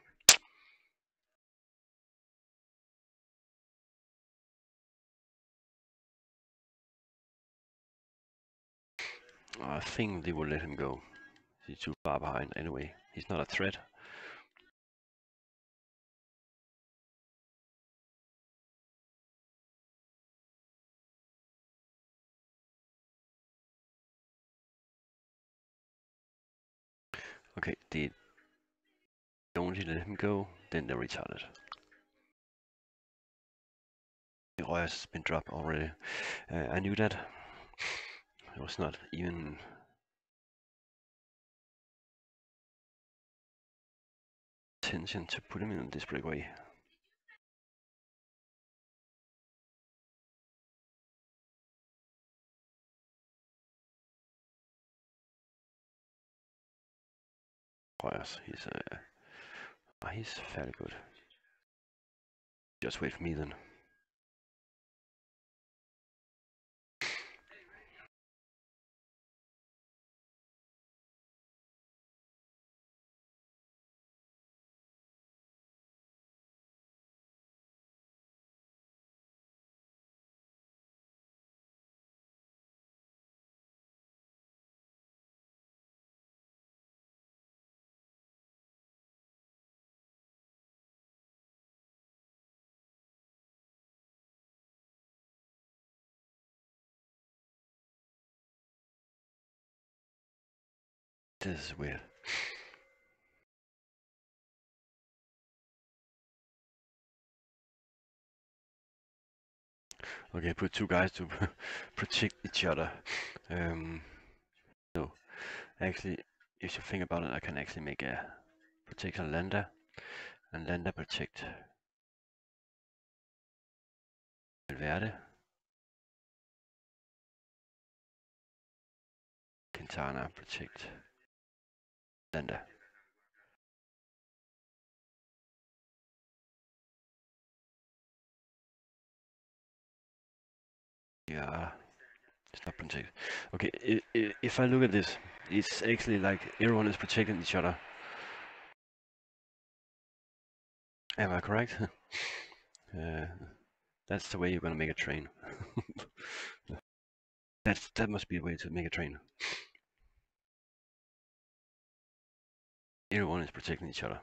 I think they will let him go. He's too far behind anyway. He's not a threat. Okay, they don't let him go, then they're retarded. Royas has been dropped already. I knew that. It was not even intention to put him in this breakaway. Royas, he's fairly good. Just wait for me then. This is weird. Okay, put two guys to protect each other. No, actually, if you think about it, I can actually make a protection lander, and lander protect Valverde. Quintana protect lander. Yeah, it's not protected. Okay, if I look at this, it's actually like everyone is protecting each other. Am I correct? That's the way you're gonna make a train. That must be the way to make a train. Everyone is protecting each other.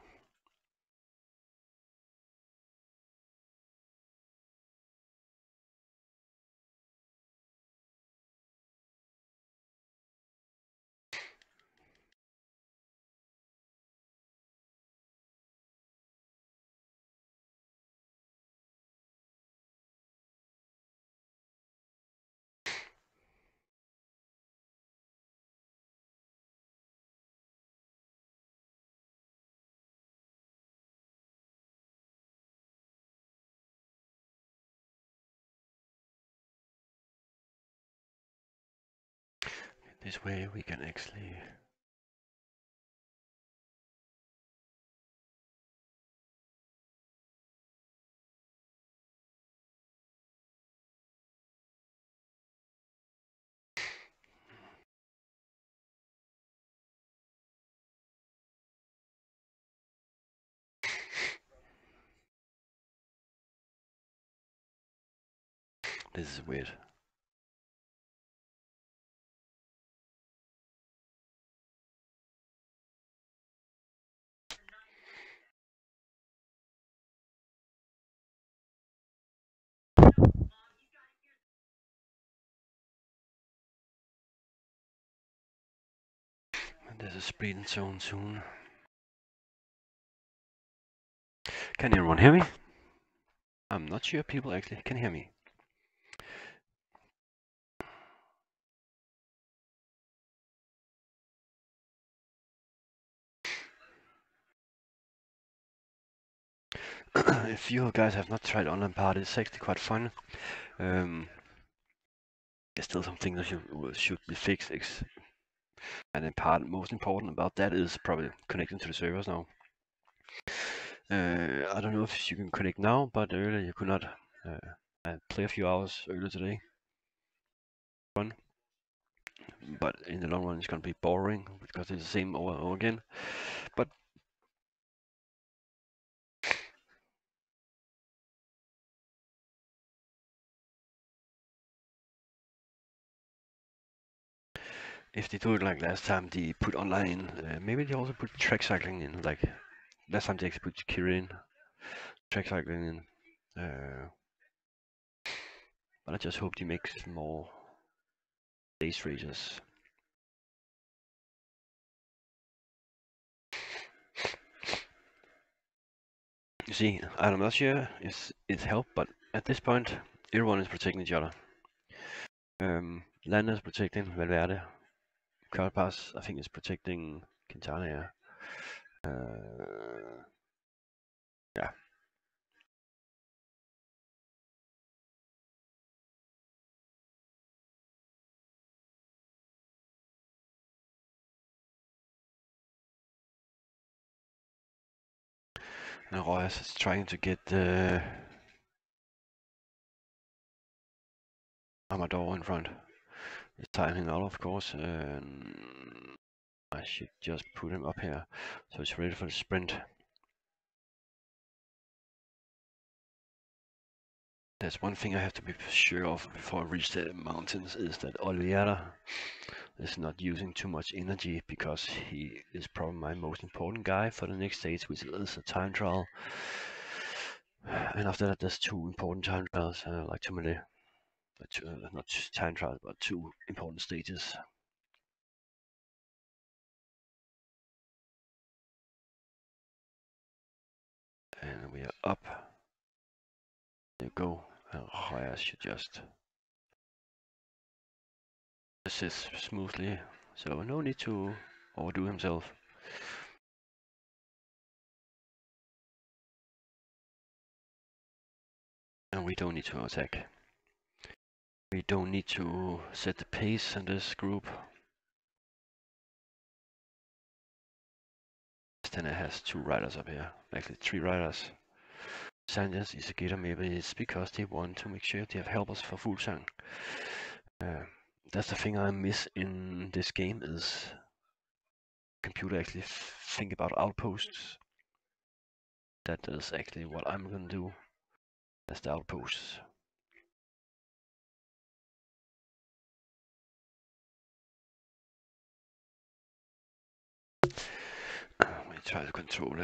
This way we can actually. This is weird. There's a speed zone soon. Can everyone hear me? I'm not sure people actually can hear me. If you guys have not tried online party, it's actually quite fun. There's still some things that should be fixed. And the part most important about that is probably connecting to the servers now. I don't know if you can connect now, but earlier you could not. I played a few hours earlier today. Fun. But in the long run it's gonna be boring because it's the same over and over again. But if they do it like last time, they put online in, maybe they also put track cycling in. Like last time they actually put Kira in, track cycling in. But I just hope they make more race races. You see, I'm not sure if it helped, but at this point, everyone is protecting each other. Landa is protecting Valverde. Carapaz, I think, is protecting Quintana. Yeah. And Royas is trying to get Amador in front. He's timing out, of course. I should just put him up here so he's ready for the sprint. There's one thing I have to be sure of before I reach the mountains is that Oliveira is not using too much energy because he is probably my most important guy for the next stage, which is a time trial. And after that, there's two important time trials, like too many, not time trials, but two important stages. And we are up. There you go. And Roya should just assist smoothly, so no need to overdo himself. And we don't need to attack. We don't need to set the pace in this group. Stena has two riders up here, actually three riders. Sanchez is a getter, maybe it's because they want to make sure they have helpers for Fuglsang. That's the thing I miss in this game is computer actually think about outposts. That is actually what I'm gonna do as the outposts. We try to control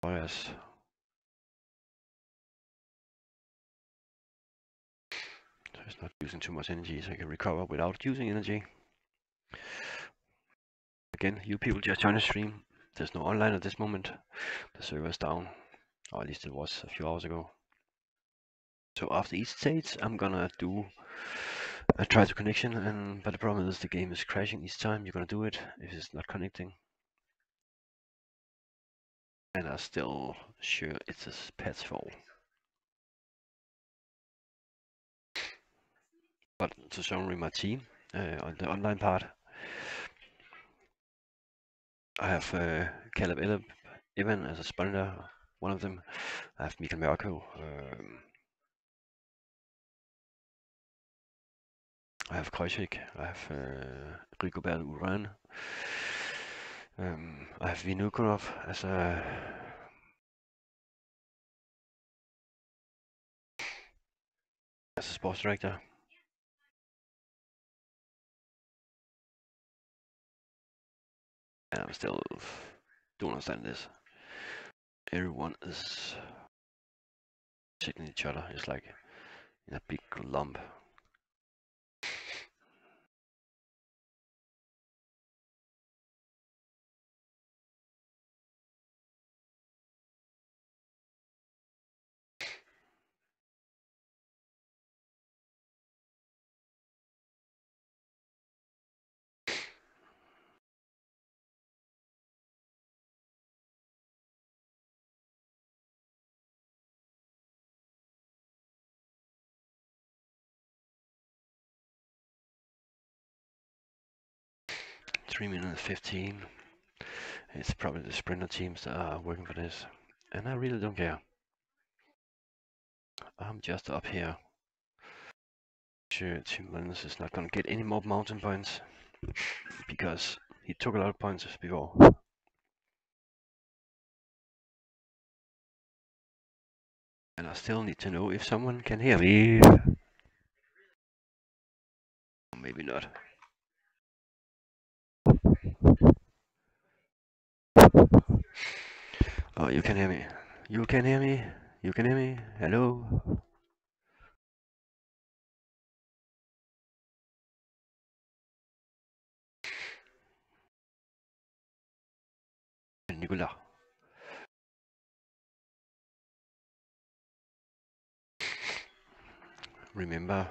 Royas. So it's not using too much energy, so I can recover without using energy. Again, you people just join the stream. There's no online at this moment. The server is down, or at least it was a few hours ago. So after each stage, I'm gonna do a try to connection, but the problem is the game is crashing each time you're gonna do it if it's not connecting. And I'm still sure it's a pet's fault. But to summary my team on the online part, I have Caleb Evan as a sprinter, one of them. I have Mikael Mørkøv. I have Kreuschik. I have Rigobert Uran. I have Vinukonov as a sports director. And I'm still don't understand this. Everyone is checking each other. It's like in a big lump. 3 minutes 15. It's probably the sprinter teams that are working for this. And I really don't care. I'm just up here. Sure, Tim Lennon is not gonna get any more mountain points because he took a lot of points before. And I still need to know if someone can hear me. Maybe not. Oh, you can hear me. You can hear me. You can hear me. Hello. Nicolas. Remember,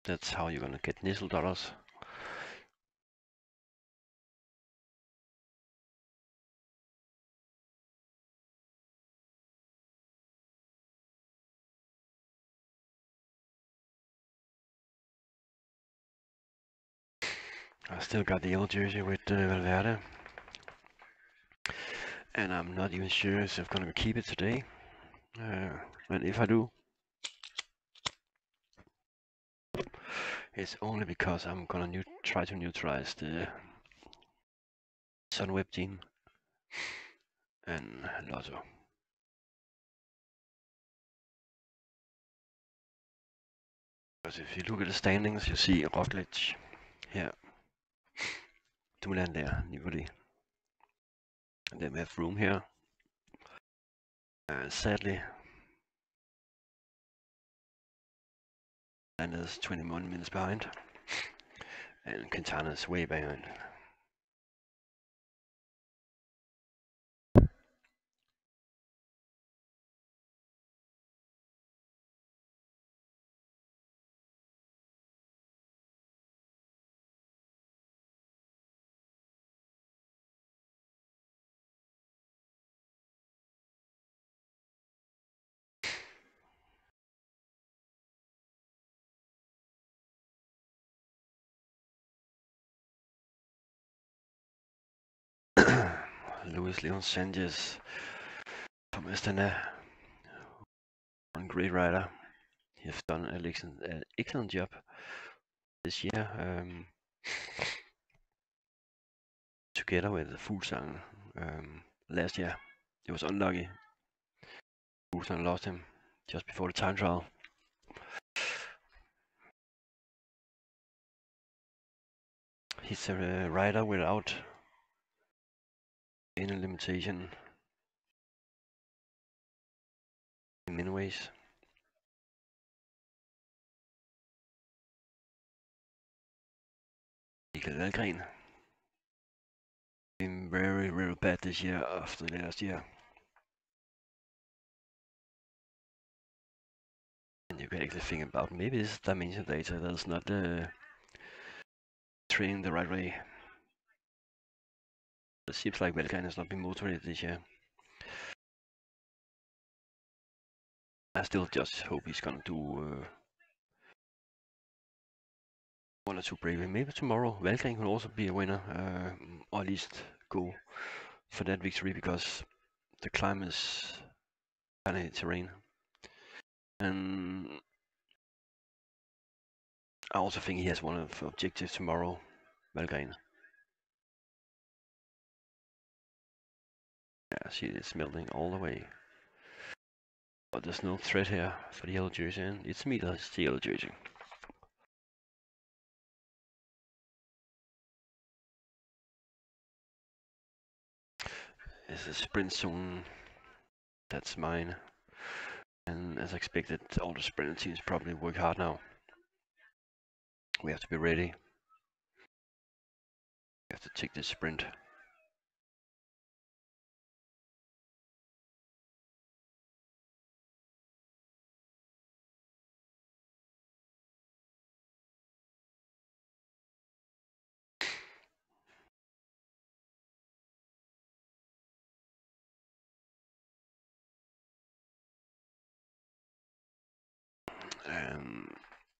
that's how you're gonna get nisteldollars. I still got the yellow jersey with Valverde. And I'm not even sure if I'm gonna keep it today. And if I do, it's only because I'm gonna try to neutralize the Sunweb team and Lotto. Because if you look at the standings, you see Roglic here, Dumoulin there, Nibali. And then we have Room here. Sadly, and is 21 minutes behind, and Quintana is way behind. Luis Leon Sanchez from Astana, one great rider. He's done an excellent job this year, together with the Fuglsang last year. It was unlucky. Fuglsang lost him just before the time trial. He's a rider without any limitation in many ways. Valgren been very, very bad this year after last year. And you can actually think about maybe this dimension data that's not training the right way. It seems like Valgren has not been motivated this year. I still just hope he's gonna do one or two bravery. Maybe tomorrow Valgren can also be a winner, or at least go for that victory, because the climb is kind of terrain. And I also think he has one of the objectives tomorrow, Valgren. Yeah, see, it's melting all the way. But there's no threat here for the yellow jersey, and it's me that's the yellow jersey. This is sprint zone. That's mine. And as expected, all the sprinter teams probably work hard now. We have to be ready. We have to take this sprint.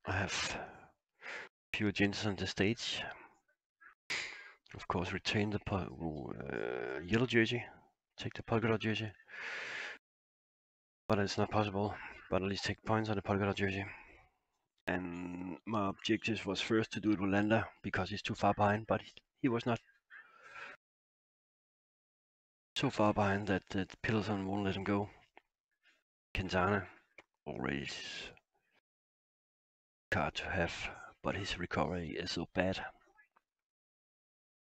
I have few agendas on the stage. Of course, retain the yellow jersey, take the polka dot jersey, but it's not possible. But at least take points on the polka dot jersey. And my objective was first to do it with Landa because he's too far behind, but he was not so far behind that the Piddleton won't let him go. Quintana already card to have, but his recovery is so bad.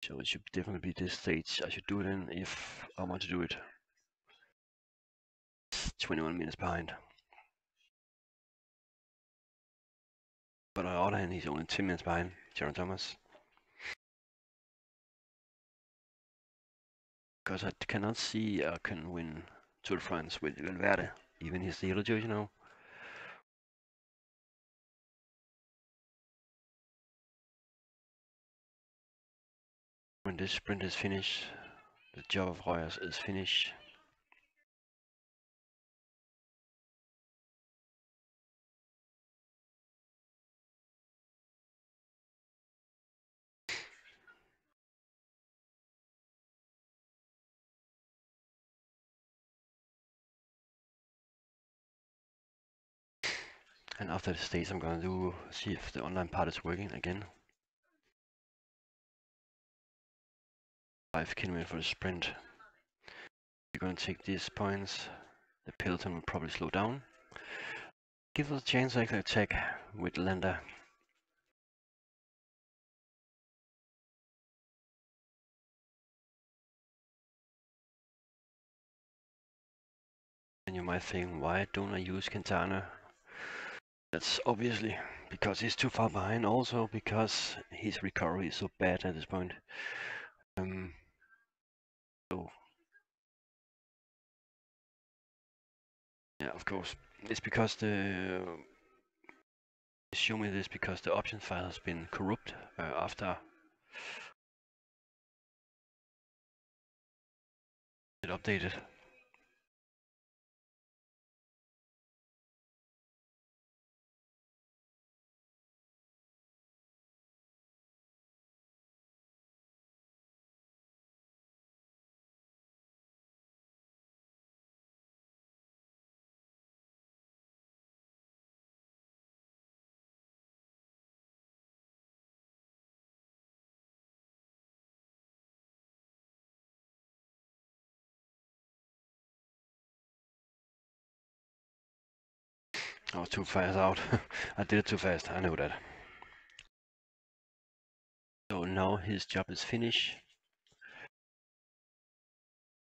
So it should definitely be this stage I should do it in if I want to do it. It's 21 minutes behind. But on the other hand, he's only 10 minutes behind Jaron Thomas. Because I cannot see I can win Tour de France with Valverde, even his yellow jersey now. When this sprint is finished, the job of Royers is finished. And after the stage, I'm gonna see if the online part is working again. 5 kilometers for the sprint. You're gonna take these points. The peloton will probably slow down. Give us a chance to actually attack with Landa. And you might think, why don't I use Quintana? That's obviously because he's too far behind, also because his recovery is so bad at this point. So yeah, of course, it's because show me this because the option file has been corrupt after it updated. I was too fast out. I did it too fast, I know that. So now his job is finished.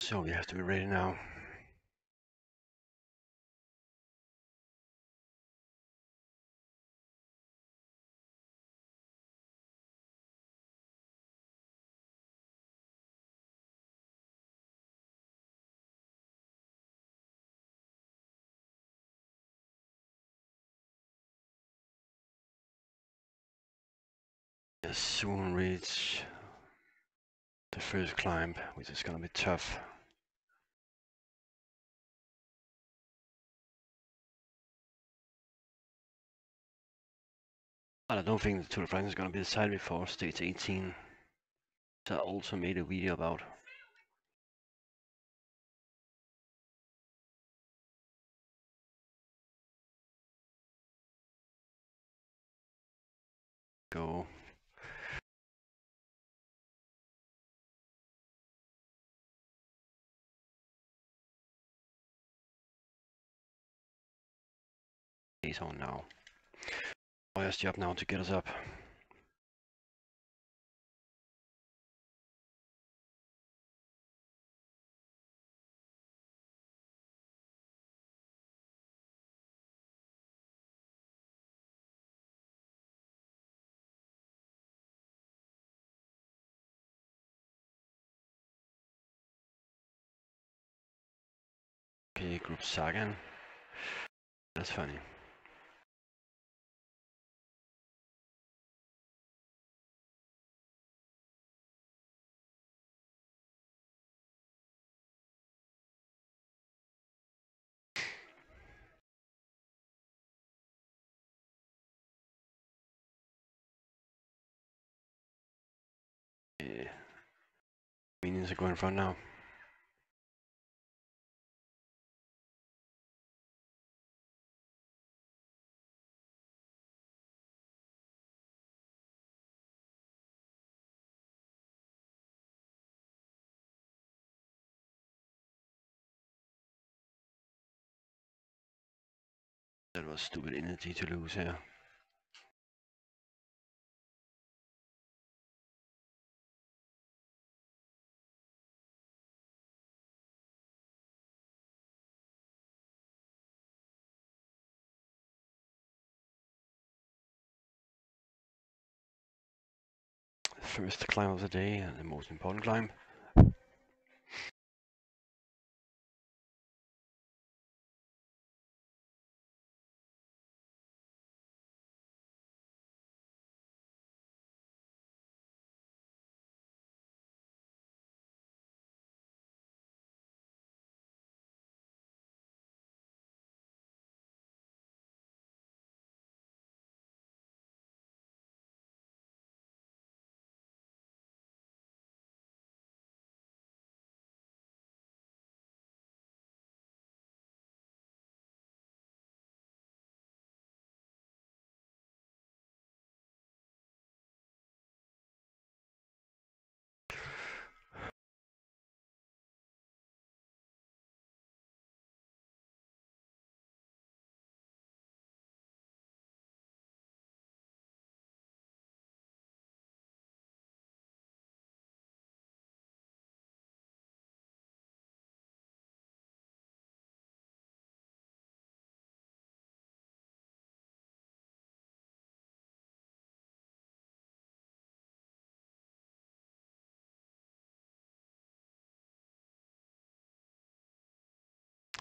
So we have to be ready now. We'll soon reach the first climb, which is gonna be tough. But I don't think the Tour de France is gonna be decided before stage 18. So I also made a video about. Go. He's on now. Royer's job now to get us up. group Sagan. That's funny. Minions are going front now. That was stupid energy to lose here. First climb of the day and the most important climb.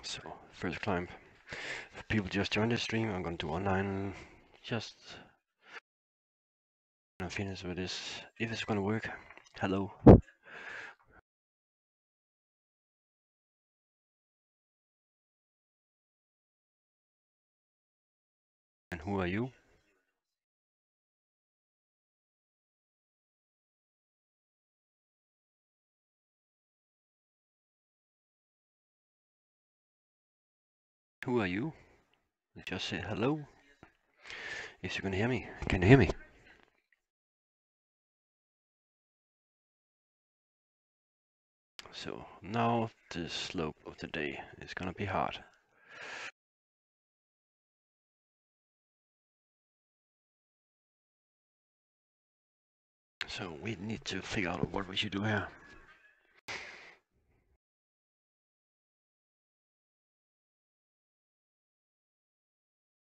So, first climb. If people just joined the stream, I'm gonna do online. Just gonna finish with this. If it's gonna work. Hello. And who are you? Who are you? Just say hello. If you can hear me. Can you hear me? So now the slope of the day is gonna be hard. So we need to figure out what we should do here.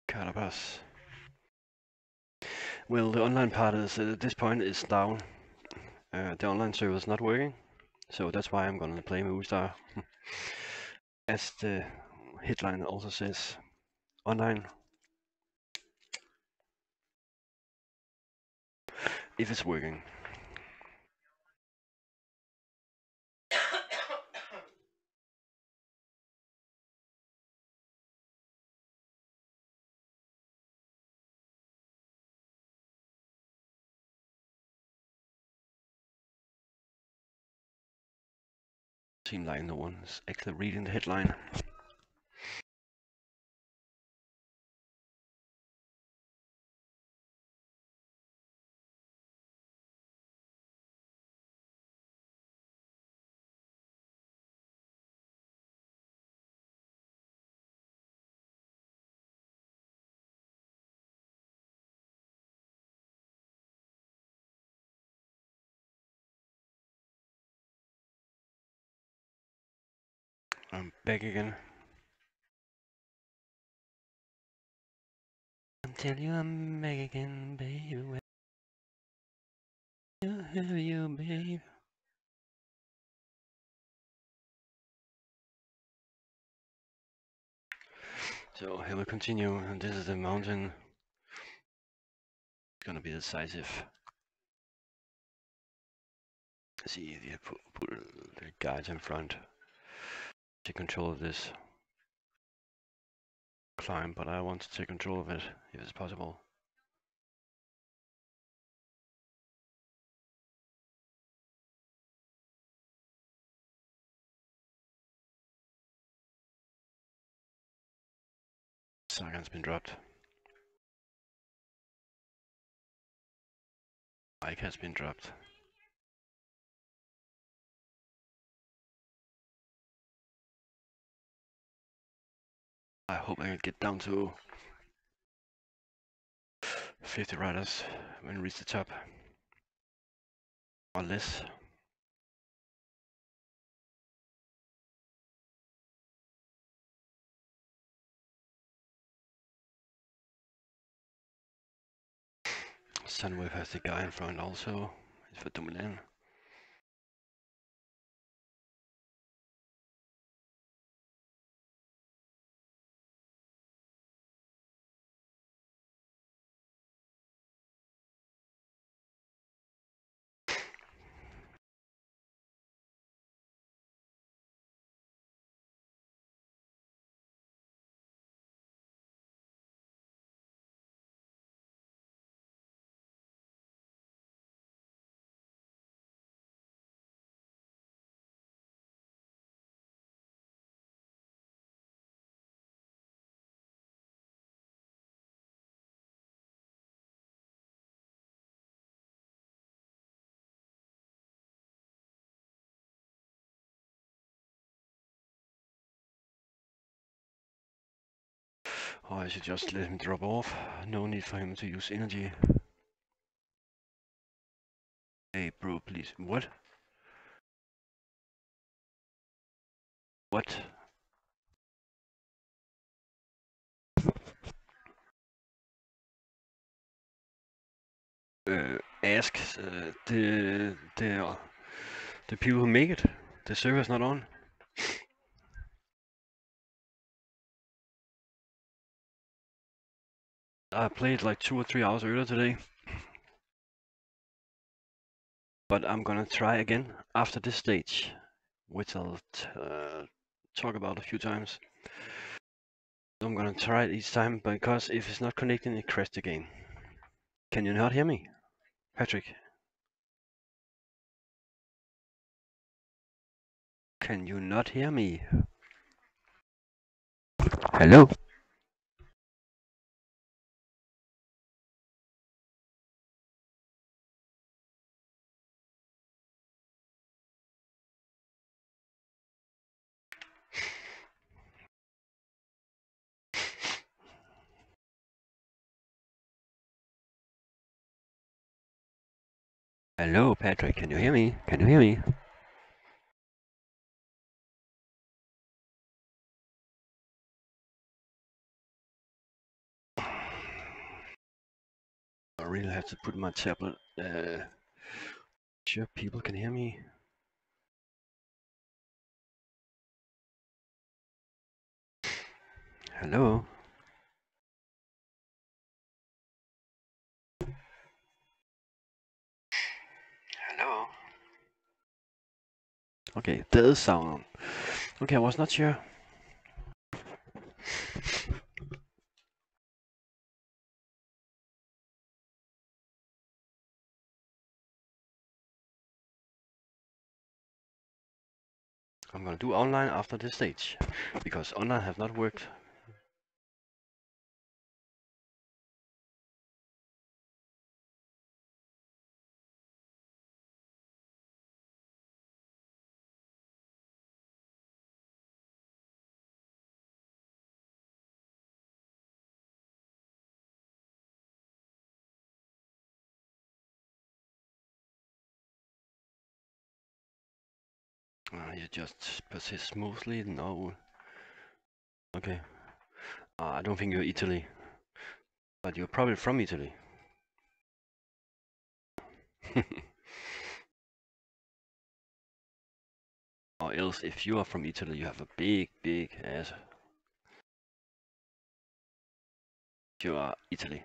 Carapaz. Well, the online part is at this point is down. The online server is not working, so that's why I'm gonna play Movistar. As the headline also says, online. If it's working. Seems like no one's actually reading the headline. I'm back again. Until I'm back again, baby. Where have you, babe? So he will continue, and this is the mountain. It's gonna be decisive. See if you put the guides in front. Take control of this climb, but I want to take control of it if it's possible. Sagan's been dropped. Ike has been dropped. I hope I can get down to 50 riders when we reach the top. Or less. Sunwave has the guy in front also. It's for Dumoulin. Or I should just let him drop off. No need for him to use energy. Hey bro, please. What? What? Ask the people who make it. The server's not on. I played like 2 or 3 hours earlier today. But I'm gonna try again after this stage, which I'll talk about a few times. I'm gonna try it each time because if it's not connecting, it crashed again. Can you not hear me, Patrick? Can you not hear me? Hello? Hello, Patrick, can you hear me? Can you hear me? I really have to put my tablet. Sure, people can hear me. Hello? Hello? Okay, there is sound on. Okay, I was not sure. I'm gonna do online after this stage, because online have not worked. You just persist smoothly? No. Okay. I don't think you're Italy, but you're probably from Italy. Or else, if you are from Italy, you have a big, big ass. you are Italy.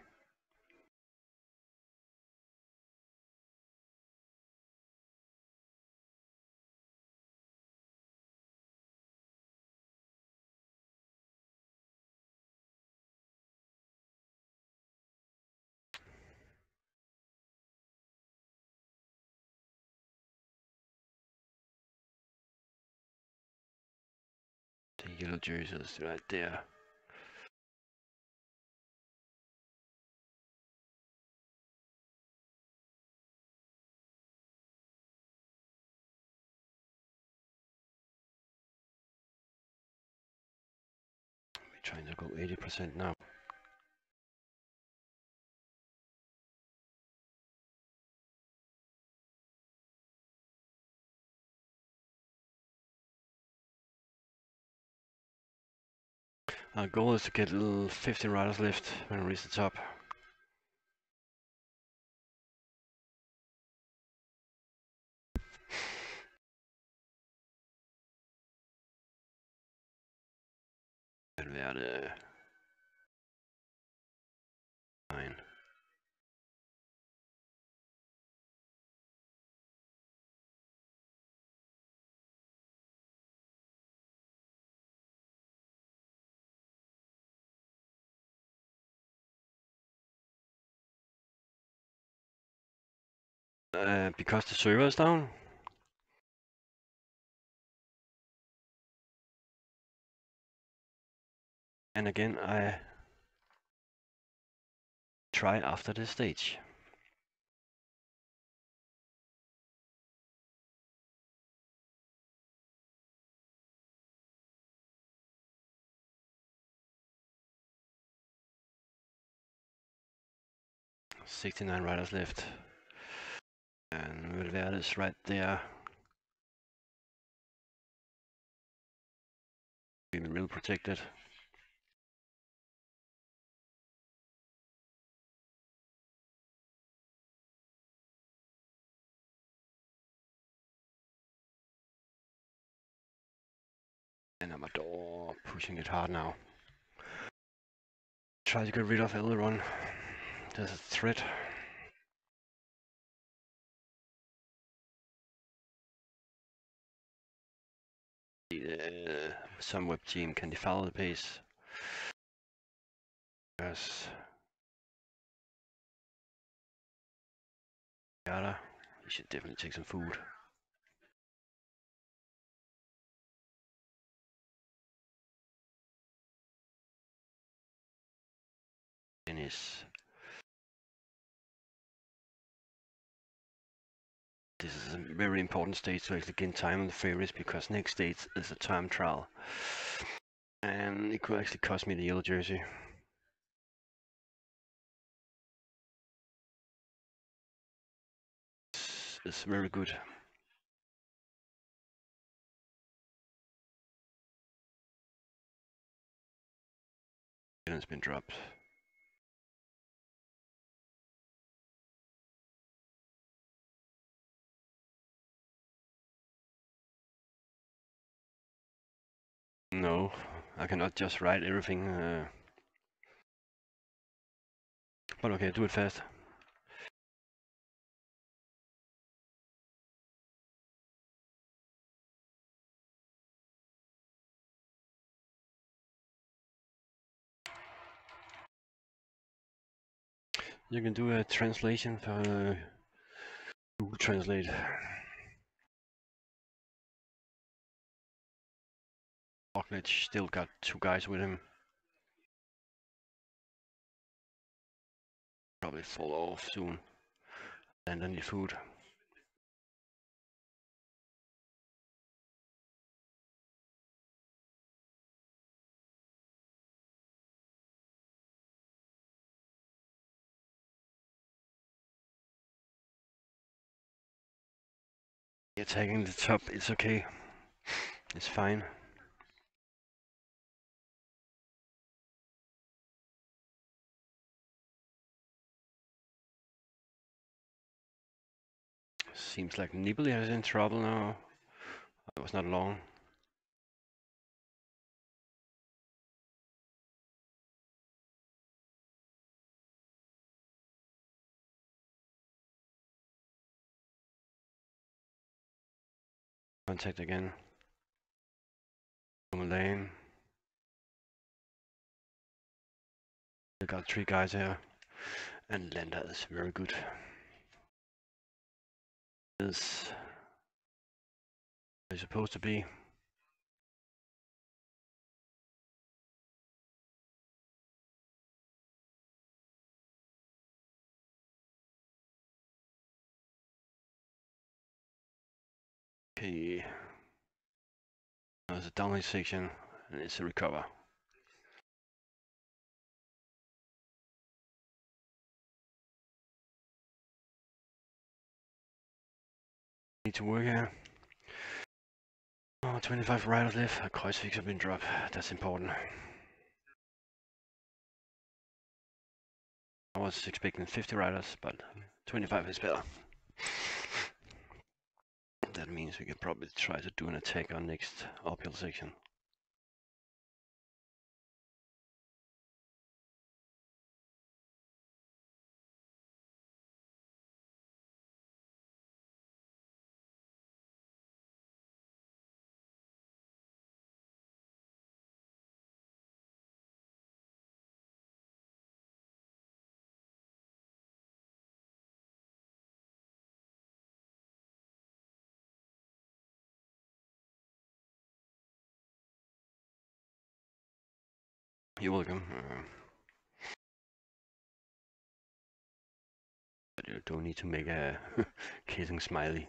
The yellow jerseys right there. We're trying to go 80% now. Our goal is to get a little 15 riders left when we reach the top. Valverde. 9. Because the server is down. And again, I try after this stage. .69 riders left. And Valverde is right there. Being real protected. And Amador pushing it hard now. Try to get rid of Elrond. There's a threat. Some web team, can they follow the pace? Yes. Gotta. You should definitely take some food. Finish. This is a very important stage to actually gain time on the favorites, because next stage is a time trial. And it could actually cost me the yellow jersey. It's very good. And it's been dropped. No, I cannot just write everything. But okay, do it fast. You can do a translation for Google Translate. Roglic still got 2 guys with him. Probably fall off soon. And I need food. Attacking the top, it's okay. It's fine. Seems like Nibali is in trouble now. It was not long. Contact again. Lane. We got 3 guys here. And Lenda is very good. Is where he's supposed to be. Okay. There's a downhill section and it's a recover. Need to work here. Oh, 25 riders left. A Kreuzfix have been dropped. That's important. I was expecting 50 riders, but 25 is better. That means we can probably try to do an attack on next uphill section. You're welcome. But you don't need to make a kissing smiley.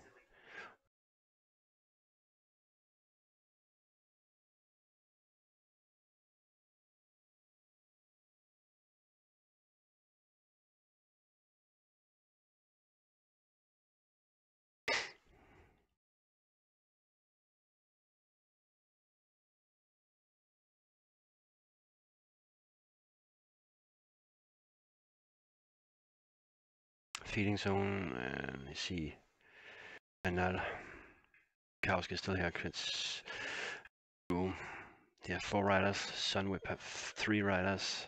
Feeding zone, let's see. Canal. Kowski is still here. It's room. They have 4 riders. Sunweb have 3 riders.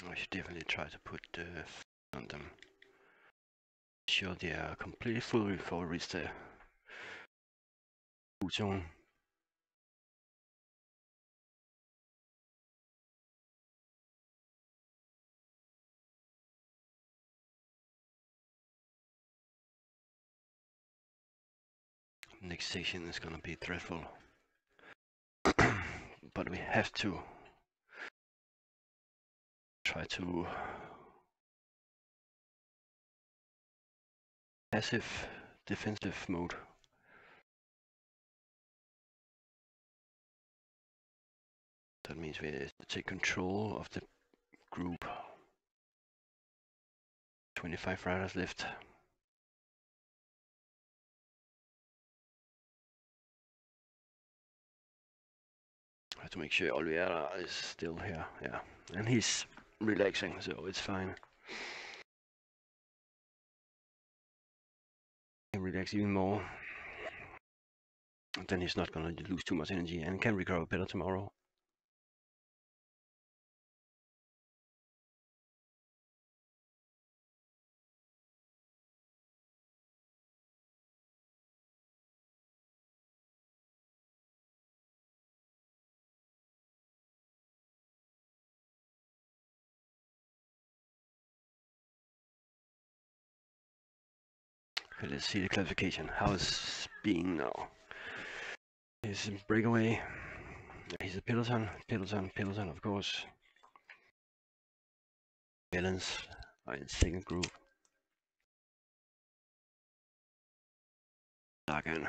I should definitely try to put on them. Sure they are completely full before we reach the food zone. Next station is gonna be dreadful. But we have to try to passive defensive mode. That means we have to take control of the group. 25 riders left. I have to make sure Oliveira is still here, yeah. And he's relaxing, so it's fine. He can relax even more. Then he's not gonna lose too much energy and can recover better tomorrow. Okay, let's see the classification. How is being now? He's in breakaway. He's a peloton, of course. Balance in second group. Lagan.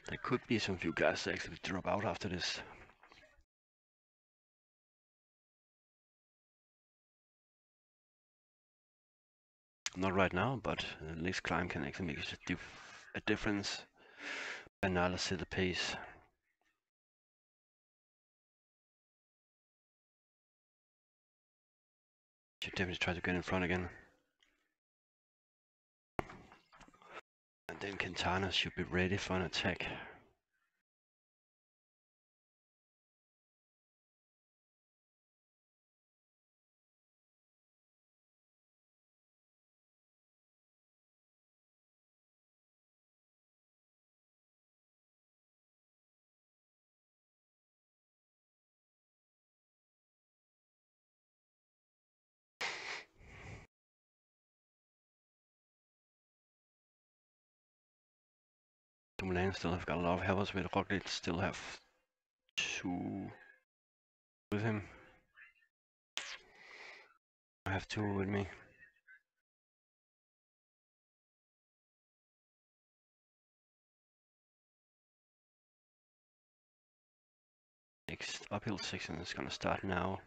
There could be some few guys that actually drop out after this. Not right now, but least climb can actually make a difference. Analysis the pace. Should definitely try to get in front again. And then Quintana should be ready for an attack. Dumoulin still have got a lot of helpers with Roglic, still have two with him. I have two with me. Next uphill section is gonna start now.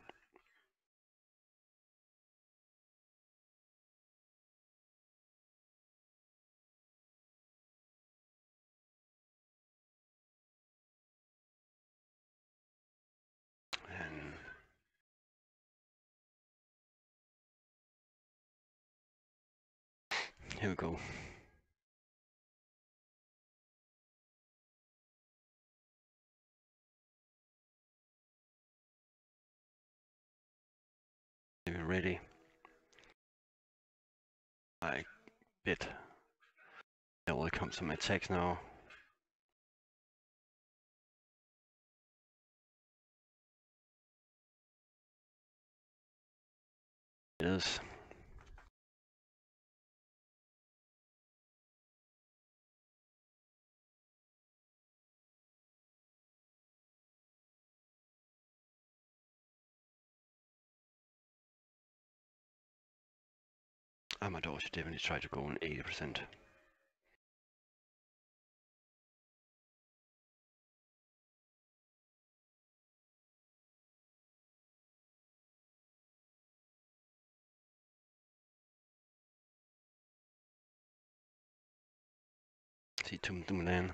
And here we go. We're ready. I bet there will come some attacks now. It is. Amador should definitely try to go on 80%. See Dumoulin.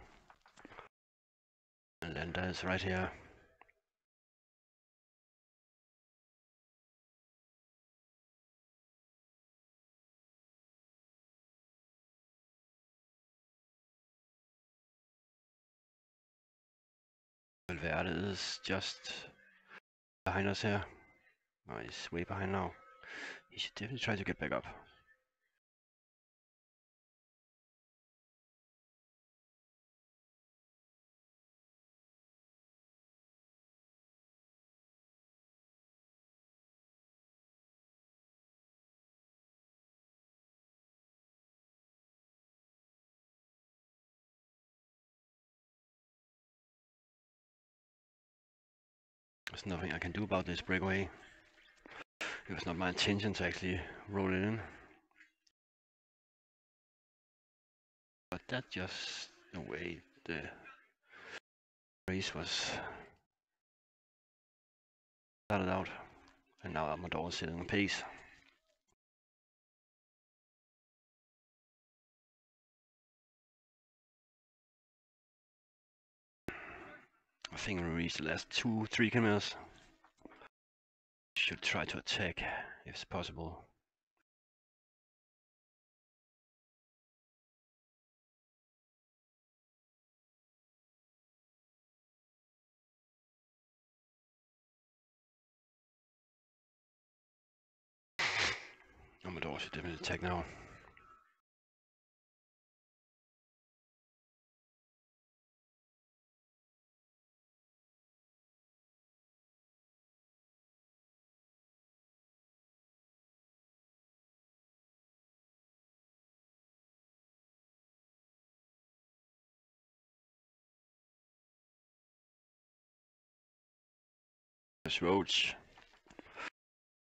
And Landa is right here. Valverde is just behind us here. Oh, he's way behind now. He should definitely try to get back up. There's nothing I can do about this breakaway. It was not my intention to actually roll it in. But that's just the way the race was started out. And now Amador is setting the pace. I think we reached the last 2-3 kilometers. Should try to attack if it's possible. Amador should definitely attack now. There's Roach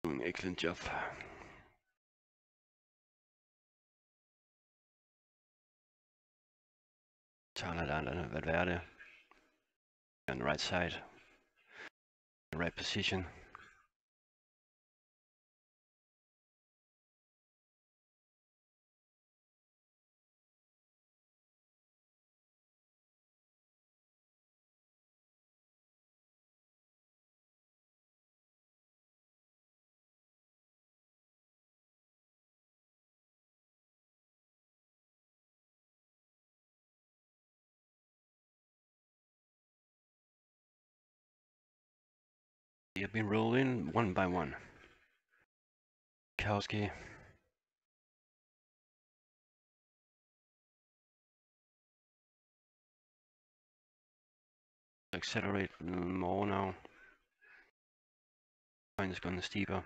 doing an excellent job. Talan and Valverde on the right side, the right position. They have been rolled in one by one. Kowski. Accelerate more now. Line is going steeper.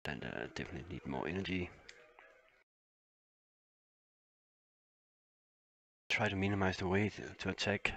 And definitely need more energy. Try to minimize the weight to attack.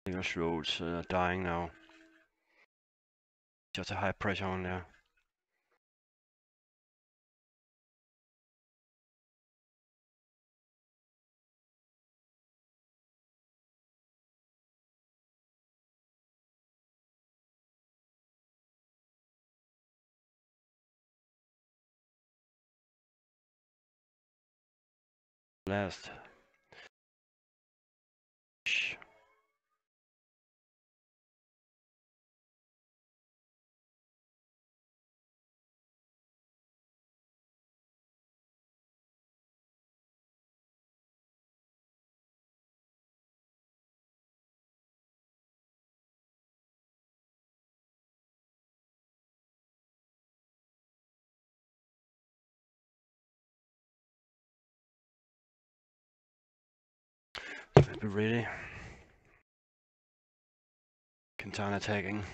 Those roads are dying now. Just a high pressure on there. Last. Be ready. Counter attacking.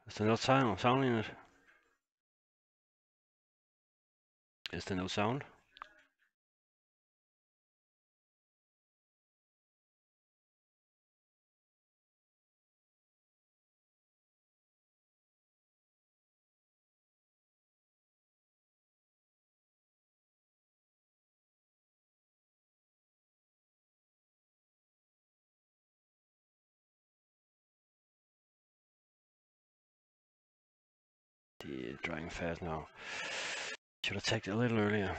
Is there no sound in it? Is there no sound? It's drying fast now. Should have checked it a little earlier.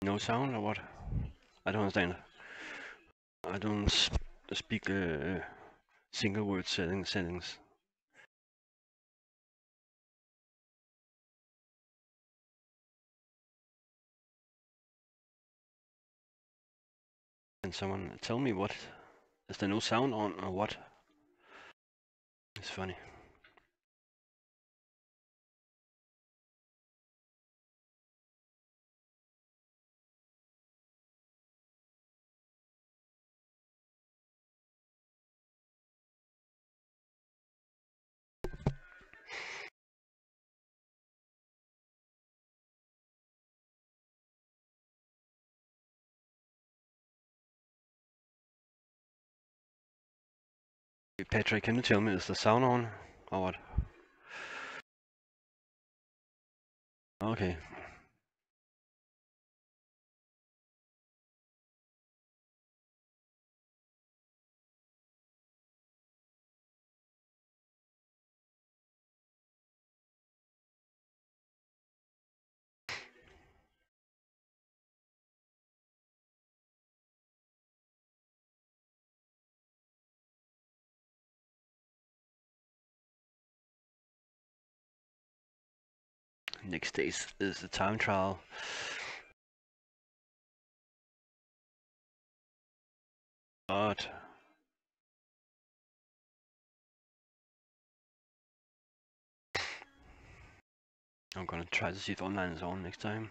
No sound or what? I don't understand. I don't speak single word settings. Can someone tell me what? Is there no sound on or what? It's funny. Patrick, can you tell me, is the sound on or what? Okay. Next day is the time trial. But I'm gonna try to see if online is on next time.